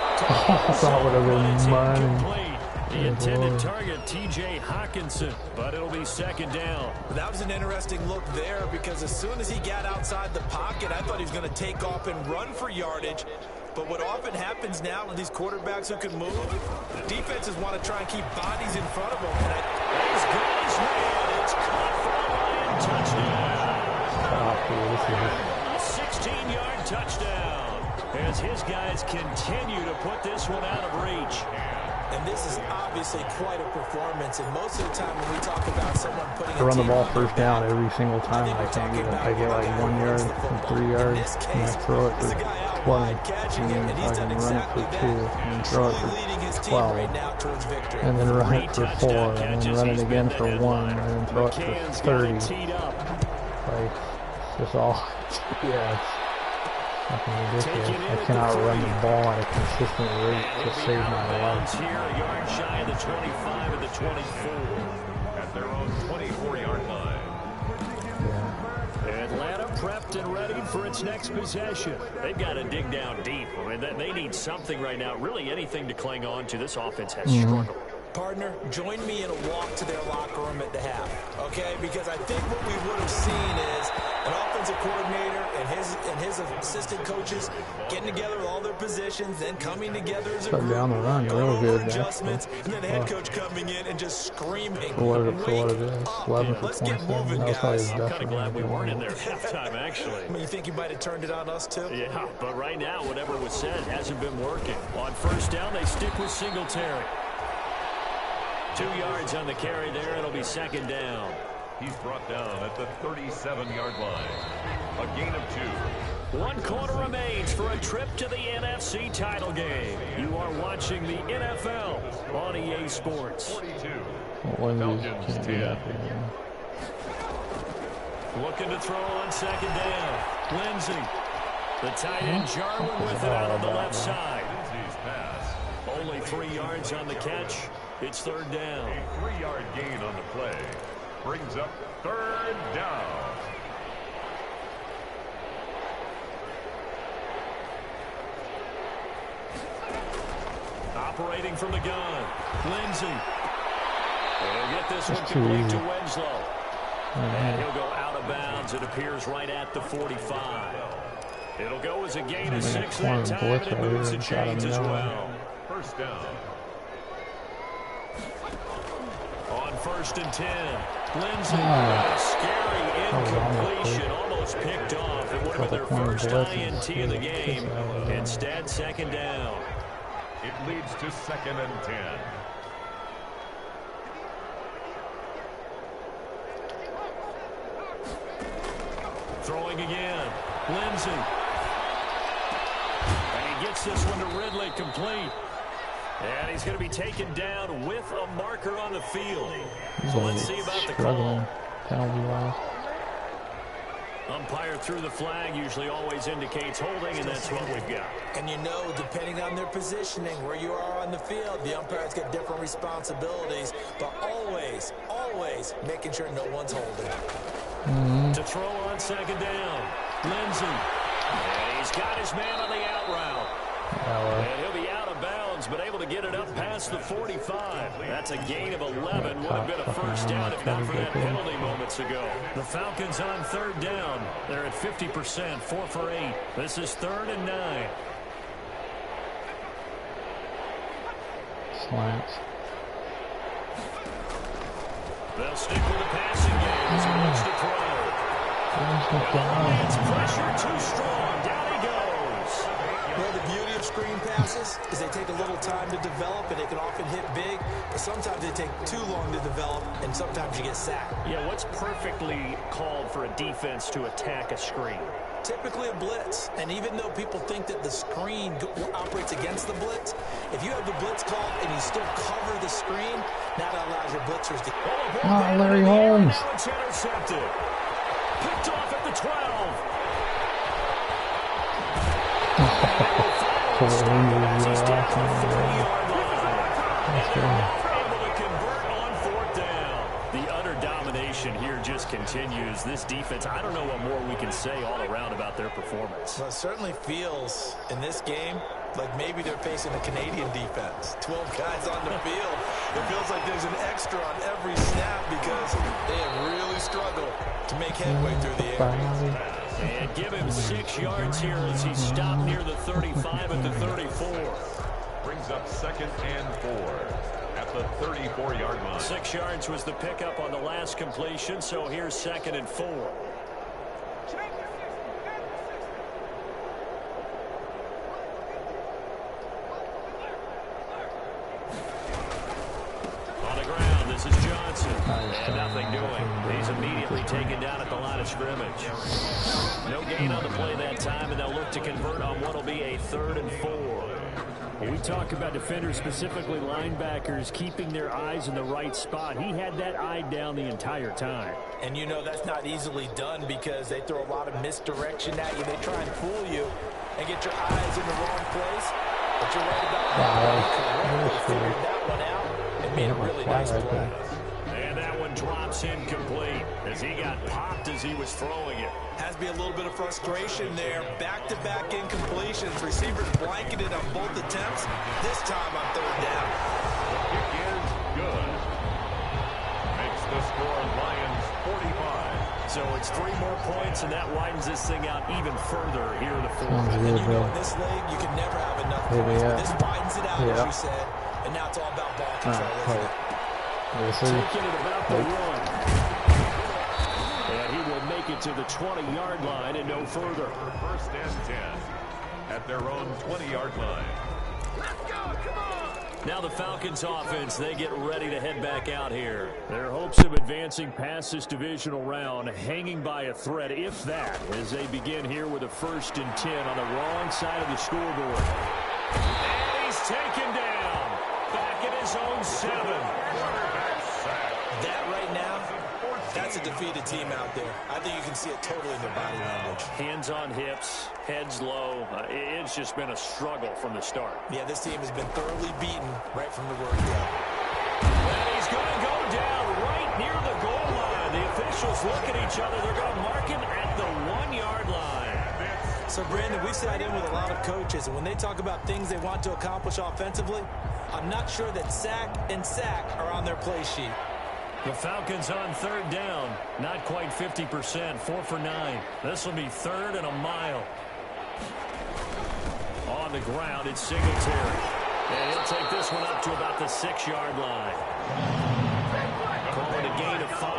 That would have been mine. The intended target, T.J. Hawkinson, but it'll be 2nd down. That was an interesting look there because as soon as he got outside the pocket, I thought he was going to take off and run for yardage. But what often happens now with these quarterbacks who can move, defenses want to try and keep bodies in front of them. He's got his man. It's caught for a Lion touchdown. A 16-yard touchdown as his guys continue to put this one out of reach. And this is obviously quite a performance. And most of the time when we talk about someone putting I run the ball 1st down every single time. I can't get it. I get like 1 yard and 3 yards, and I throw it for 20, and then I can run it for 2, and then throw it for 12, and then run it for 4, and then run it again for 1, and then throw it for 30. Like, it's just all, yeah, it's fucking ridiculous. I cannot run the ball at a consistent rate to save my life. Here, a yard shy of the 25 and the 24. At their own 24-yard line. Atlanta prepped and ready for its next possession. They've got to dig down deep. I mean, they need something right now, really anything to cling on to. This offense has struggled. Partner, join me in a walk to their locker room at the half, okay? Because I think what we would have seen is an offensive coordinator and his assistant coaches getting together with all their positions, then coming together as a group, down the run, going real over good, adjustments, and then the head coach coming in and just screaming. For what it is. 11 for Let's get 27. moving, That was probably guys. his I'm best kind of glad we weren't in there at halftime, actually. I mean, you think you might have turned it on us, too? Yeah, but right now, whatever was said hasn't been working. On 1st down, they stick with Singletary. 2 yards on the carry there. It'll be 2nd down. He's brought down at the 37-yard line. A gain of 2. 1 quarter remains for a trip to the NFC title game. You are watching the NFL on EA Sports. 42. Falcons 10. Looking to throw on 2nd down. Lindsey. The tight end Jarwin with it out on the left side. Lindsey's pass. Only 3 yards on the catch. It's 3rd down. A 3-yard gain on the play. Brings up 3rd down. Operating from the gun. Lindsey. He'll get this one complete to Winslow. And he'll go out of bounds. It appears right at the 45. It'll go as a gain of 6 that time, and it moves the chains as well. 1st down. On 1st and 10. Lindsey. Scary incompletion. Almost picked off. It would have been their first INT of the game. Instead, 2nd down. It leads to 2nd and 10. Throwing again. Lindsey. And he gets this one to Ridley complete. And he's going to be taken down with a marker on the field. So let's see about the call. Penalty-wise. Umpire threw the flag, usually always indicates holding, and that's what we've got. And you know, depending on their positioning, where you are on the field, the umpires get different responsibilities, but always, always making sure no one's holding. To throw on second down. Lindsey. And he's got his man on the out route. And he'll be out of bounds, but able to get it up past the 45. That's a gain of 11. Would have been a first down if not for that penalty moments ago. The Falcons on third down. They're at 50%, 4 for 8. This is 3rd and 9. Slants. They'll stick with the passing game as he looks to throw. It's pressure too strong. Down he goes. Well, the beauty of screen passes is they take a little time to develop, and they can often hit big, but sometimes they take too long to develop, and sometimes you get sacked. Yeah, what's perfectly called for a defense to attack a screen? Typically a blitz, and even though people think that the screen operates against the blitz, if you have the blitz called and you still cover the screen, that allows your blitzers to... Oh, Larry Holmes. Now it's intercepted. Picked off at the 12. He's down to the 3-yard line. Able to convert on 4th down. The utter domination here just continues. This defense, I don't know what more we can say all around about their performance. Well, it certainly feels in this game like maybe they're facing a Canadian defense. 12 guys on the field. It feels like there's an extra on every snap because they have really struggled to make headway through the air. And give him 6 yards here as he stopped near the 35 at the 34. Brings up 2nd and 4 at the 34-yard line. 6 yards was the pickup on the last completion, so here's 2nd and 4. On the ground, this is Johnson. And nothing doing. He's immediately taken down at the line of scrimmage. No gain on the play that time, and they'll look to convert on what will be a 3rd and 4. When we talk about defenders, specifically linebackers, keeping their eyes in the right spot. He had that eye down the entire time. And you know that's not easily done because they throw a lot of misdirection at you. They try and fool you and get your eyes in the wrong place. But you're right about that. They figured that one out and made a really nice play. And that one drops incomplete as he got popped as he was throwing it. Has to be a little bit of frustration there. Back-to-back incompletions. Receivers blanketed on both attempts. This time on 3rd down. The kick is good. Makes the score Lions 45. So it's 3 more points, and that widens this thing out even further here in the 4th. And you know in this league, you can never have enough points. But this widens it out, as you said. And now it's all about ball control, isn't it? Taking it about the 1. And he will make it to the 20-yard line and no further. 1st and 10 at their own 20-yard line. Let's go, come on! Now the Falcons offense, they get ready to head back out here. Their hopes of advancing past this divisional round hanging by a thread, if that, as they begin here with a 1st and 10 on the wrong side of the scoreboard. And he's taken down. Back at his own 7. That right now, that's a defeated team out there. I think you can see it totally in their body language. Hands on hips, heads low. It's just been a struggle from the start. Yeah, this team has been thoroughly beaten right from the word go. And he's going to go down right near the goal line. The officials look at each other. They're going to mark him at the 1-yard line. So, Brandon, we sat in with a lot of coaches, and when they talk about things they want to accomplish offensively, I'm not sure that sack and sack are on their play sheet. The Falcons on 3rd down. Not quite 50%. 4 for 9. This will be 3rd and a mile. On the ground, it's Singletary. And he'll take this one up to about the 6-yard line. Calling a gain of 5.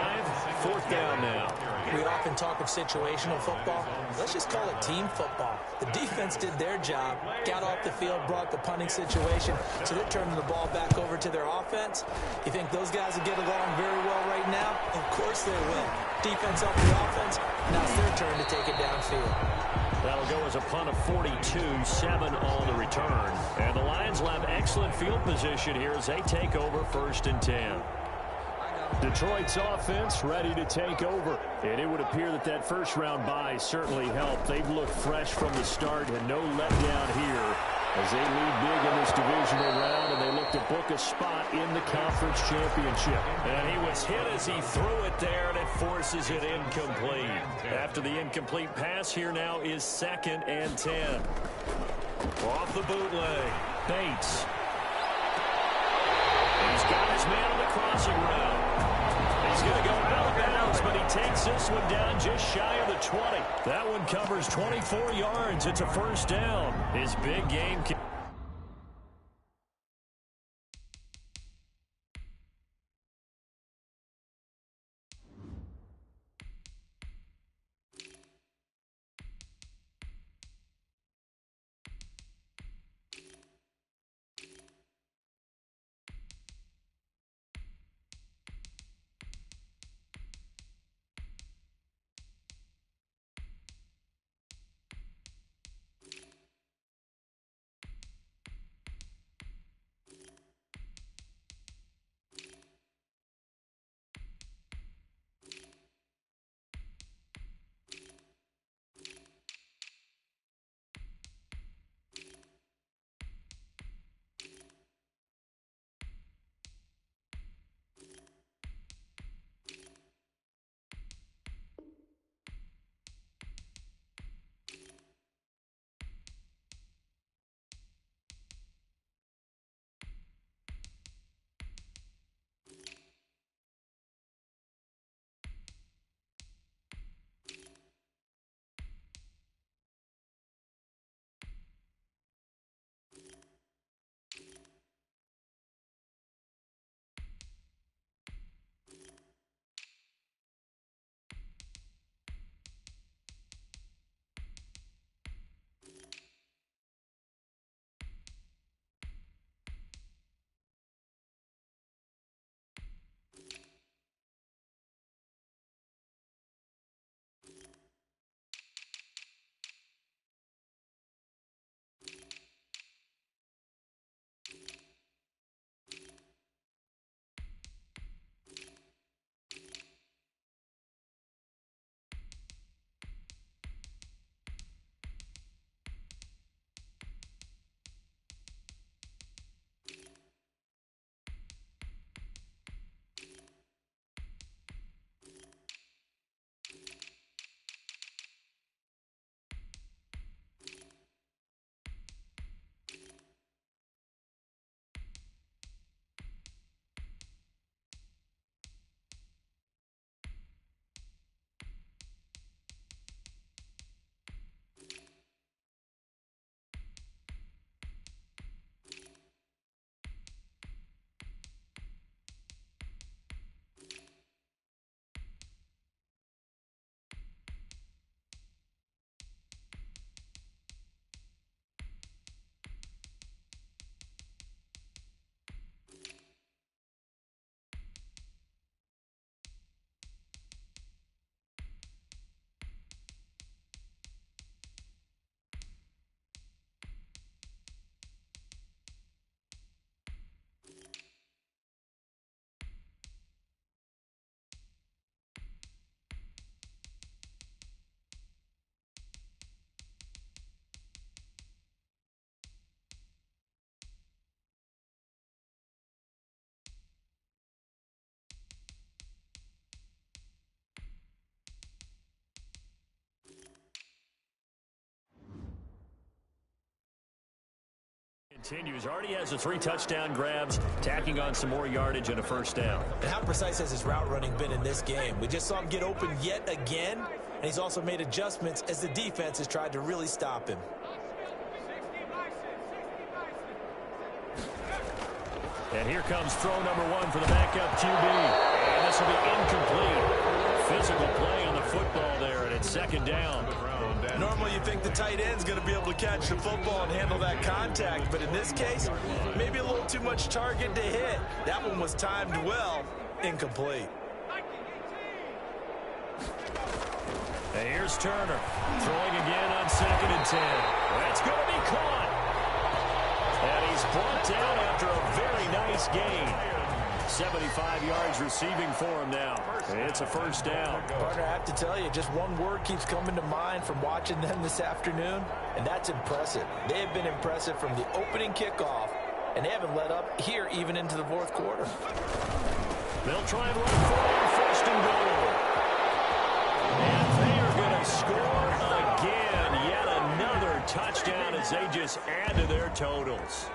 4th down now. We often talk of situational football. Let's just call it team football. The defense did their job, got off the field, brought the punting situation, so they're turning the ball back over to their offense. You think those guys will get along very well right now? Of course they will. Defense up the offense. Now it's their turn to take it downfield. That'll go as a punt of 42, 7 on the return. And the Lions will have excellent field position here as they take over 1st and 10. Detroit's offense ready to take over. And it would appear that that 1st round bye certainly helped. They've looked fresh from the start and no letdown here as they lead big in this divisional round, and they look to book a spot in the conference championship. And he was hit as he threw it there, and it forces it incomplete. After the incomplete pass, here now is 2nd and 10. Off the bootleg, Bates. He's got his man on the crossing route. He's going to go out of bounds, but he takes this one down just shy of the 20. That one covers 24 yards. It's a first down. His big game. Continues. Already has the 3 touchdown grabs, tacking on some more yardage and a first down. And how precise has his route running been in this game? We just saw him get open yet again, and he's also made adjustments as the defense has tried to really stop him. And here comes throw number 1 for the backup QB. And this will be incomplete. Physical play on the football there, and it's 2nd down. Normally you think the tight end's going to be able to catch the football and handle that contact, but in this case, maybe a little too much target to hit. That one was timed well, incomplete. And here's Turner, throwing again on 2nd and 10. That's going to be caught. And he's brought down after a very nice gain. 75 yards receiving for him now. It's a first down. Partner, I have to tell you, just one word keeps coming to mind from watching them this afternoon, and that's impressive. They have been impressive from the opening kickoff, and they haven't let up here even into the fourth quarter. They'll try and run for it, first and goal. And they are going to score again. Yet another touchdown as they just add to their totals.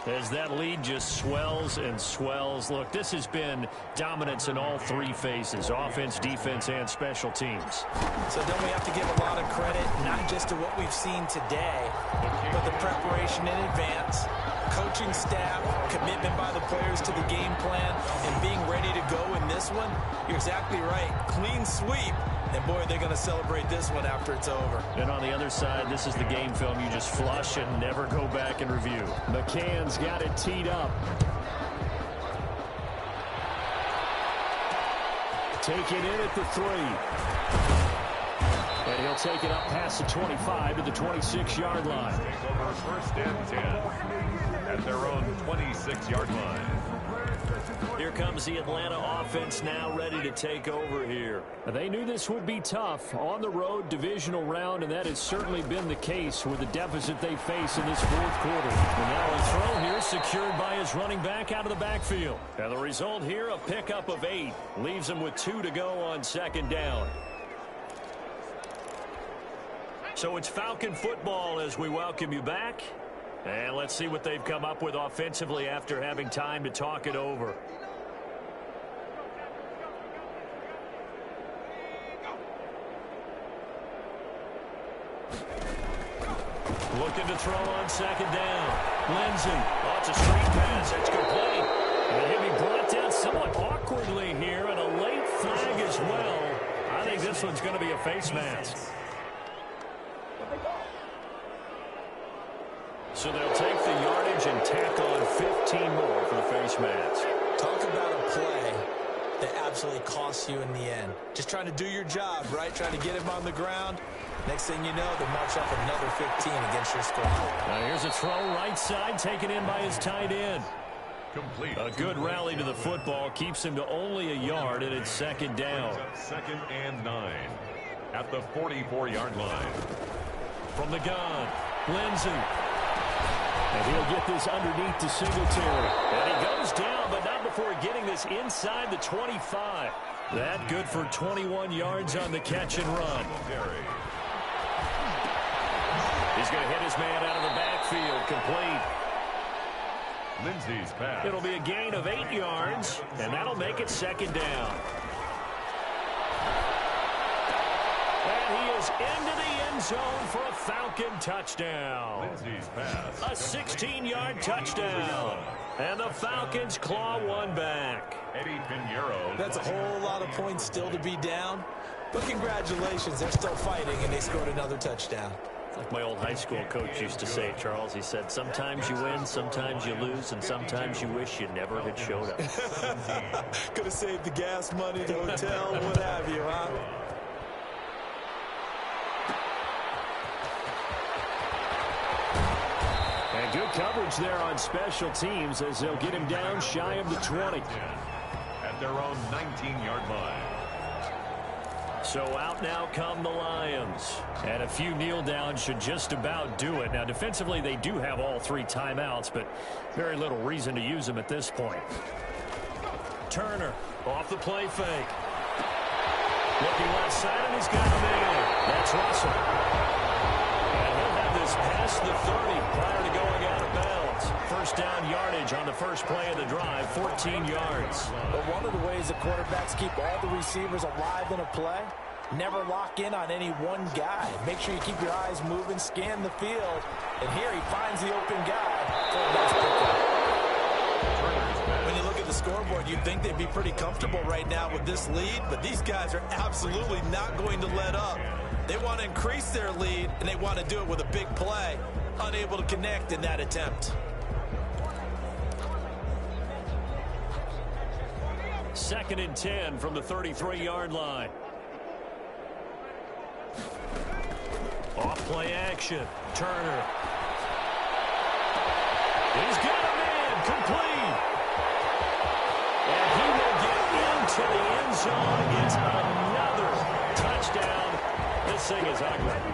As that lead just swells and swells. Look, this has been dominance in all three phases, offense, defense, and special teams. So don't we have to give a lot of credit, not just to what we've seen today, but the preparation in advance, coaching staff, commitment by the players to the game plan, and being ready to go in this one? You're exactly right. Clean sweep. And, boy, they're going to celebrate this one after it's over. And on the other side, this is the game film you just flush and never go back and review. McCann's got it teed up. Take it in at the 3. And he'll take it up past the 25 to the 26-yard line. Take over first and 10 at their own 26-yard line. Here comes the Atlanta offense now ready to take over here. They knew this would be tough on the road, divisional round, and that has certainly been the case with the deficit they face in this fourth quarter. And now a throw here secured by his running back out of the backfield. And the result here, a pickup of 8. Leaves him with 2 to go on second down. So it's Falcon football as we welcome you back. And let's see what they've come up with offensively after having time to talk it over. Looking to throw on second down. Lindsey. Oh, it's a straight pass. It's complete. And he'll be brought down somewhat awkwardly here, and a late flag as well. I think this one's going to be a face mask. So they'll take the yardage and tack on 15 more for the face mask. Talk about a play that absolutely costs you in the end. Just trying to do your job, right? Trying to get him on the ground. Next thing you know, they march up another 15 against your squad. Now here's a throw right side, taken in by his tight end. Complete. A good rally to the football keeps him to only a yard, and it's second down. Second and 9 at the 44-yard line. From the gun, Lindsey. And he'll get this underneath to Singletary. And he goes down, but not before getting this inside the 25. That good for 21 yards on the catch and run. He's going to hit his man out of the backfield, complete. Lindsey's pass. It'll be a gain of 8 yards, and that'll make it second down. And he is into the end zone for a Falcon touchdown. Lindsey's pass. A 16-yard touchdown. And the Falcons claw one back. Eddie Pinheiro. That's a whole lot of points still to be down. But congratulations, they're still fighting, and they scored another touchdown. Like my old high school coach used to say, Charles, he said, sometimes you win, sometimes you lose, and sometimes you wish you never had showed up. Could have saved the gas money, the hotel, what have you, huh? And good coverage there on special teams as they'll get him down shy of the 20. At their own 19-yard line. So out now come the Lions. And a few kneel downs should just about do it. Now defensively they do have all 3 timeouts, but very little reason to use them at this point. Turner off the play fake. Looking left side, and he's got a man. That's Russell. And he'll have this past the 30 prior to going out of bounds. First down yardage on the first play of the drive, 14 yards. But one of the ways that quarterbacks keep all the receivers alive in a play, never lock in on any one guy. Make sure you keep your eyes moving, scan the field. And here he finds the open guy for a nice pickup. When you look at the scoreboard, you'd think they'd be pretty comfortable right now with this lead, but these guys are absolutely not going to let up. They want to increase their lead, and they want to do it with a big play. Unable to connect in that attempt. Second and 10 from the 33-yard line. Off play action. Turner. He's got a man. Complete. And moves on. It's another touchdown. This thing is ugly.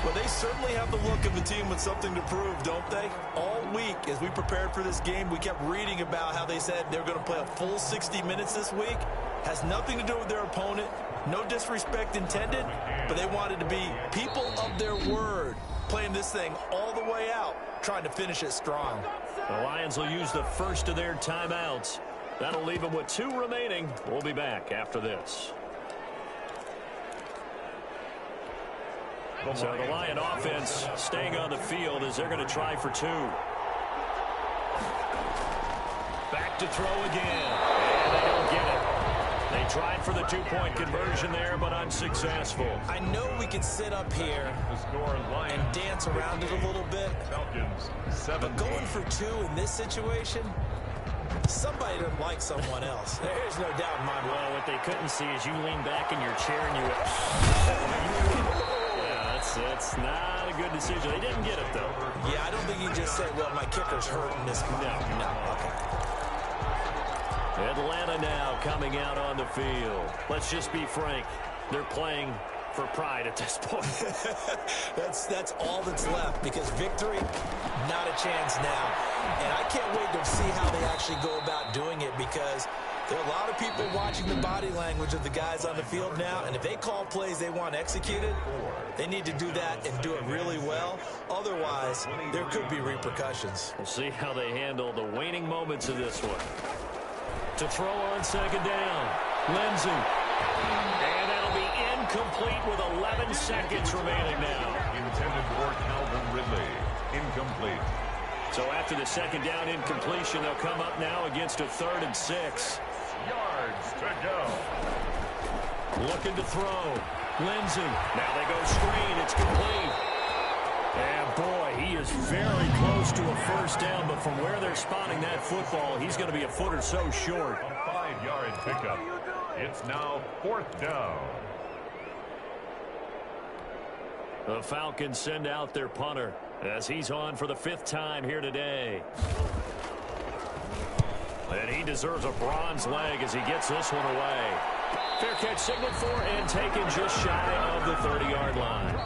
Well, they certainly have the look of a team with something to prove, don't they? All week, as we prepared for this game, we kept reading about how they said they're going to play a full 60 minutes this week. Has nothing to do with their opponent. No disrespect intended, but they wanted to be people of their word, playing this thing all the way out, trying to finish it strong. The Lions will use the first of their timeouts. That'll leave them with 2 remaining. We'll be back after this. So the Lion offense staying on the field as they're going to try for 2. Back to throw again. And they don't get it. They tried for the 2-point conversion there, but unsuccessful. I know we can sit up here and dance around it a little bit. But going for 2 in this situation, somebody doesn't like someone else. There's no doubt in my mind. Well, what they couldn't see is you lean back in your chair and you... That's not a good decision. They didn't get it, though. Yeah, I don't think you just said, well, my kicker's hurting this spot. No. Okay. Atlanta now coming out on the field. Let's just be frank. They're playing for pride at this point. That's all that's left, because victory, not a chance now. And I can't wait to see how they actually go about doing it, because there are a lot of people watching the body language of the guys on the field now, and if they call plays they want executed, they need to do that and do it really well. Otherwise, there could be repercussions. We'll see how they handle the waning moments of this one. To throw on second down, Lindsey. And that'll be incomplete with 11 seconds remaining now. Intended for Calvin Ridley. Incomplete. So after the second down incompletion, they'll come up now against a 3rd and 6. Yards to go. Looking to throw. Lindsey. Now they go screen. It's complete. And boy, he is very close to a first down, but from where they're spotting that football, he's going to be a foot or so short. A 5-yard pickup. It's now 4th down. The Falcons send out their punter as he's on for the 5th time here today. And he deserves a bronze leg as he gets this one away. Fair catch signaled for and taken just shy of the 30-yard line.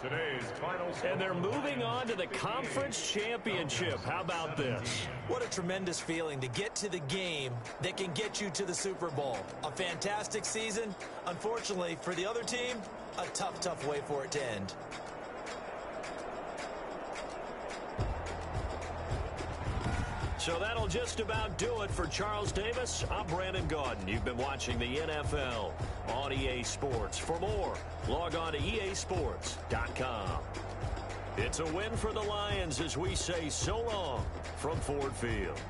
Today's final. And they're moving on to the conference championship. How about this? What a tremendous feeling to get to the game that can get you to the Super Bowl. A fantastic season. Unfortunately, for the other team, a tough way for it to end. So that'll just about do it for Charles Davis. I'm Brandon Gaudin. You've been watching the NFL on EA Sports. For more, log on to easports.com. It's a win for the Lions as we say so long from Ford Field.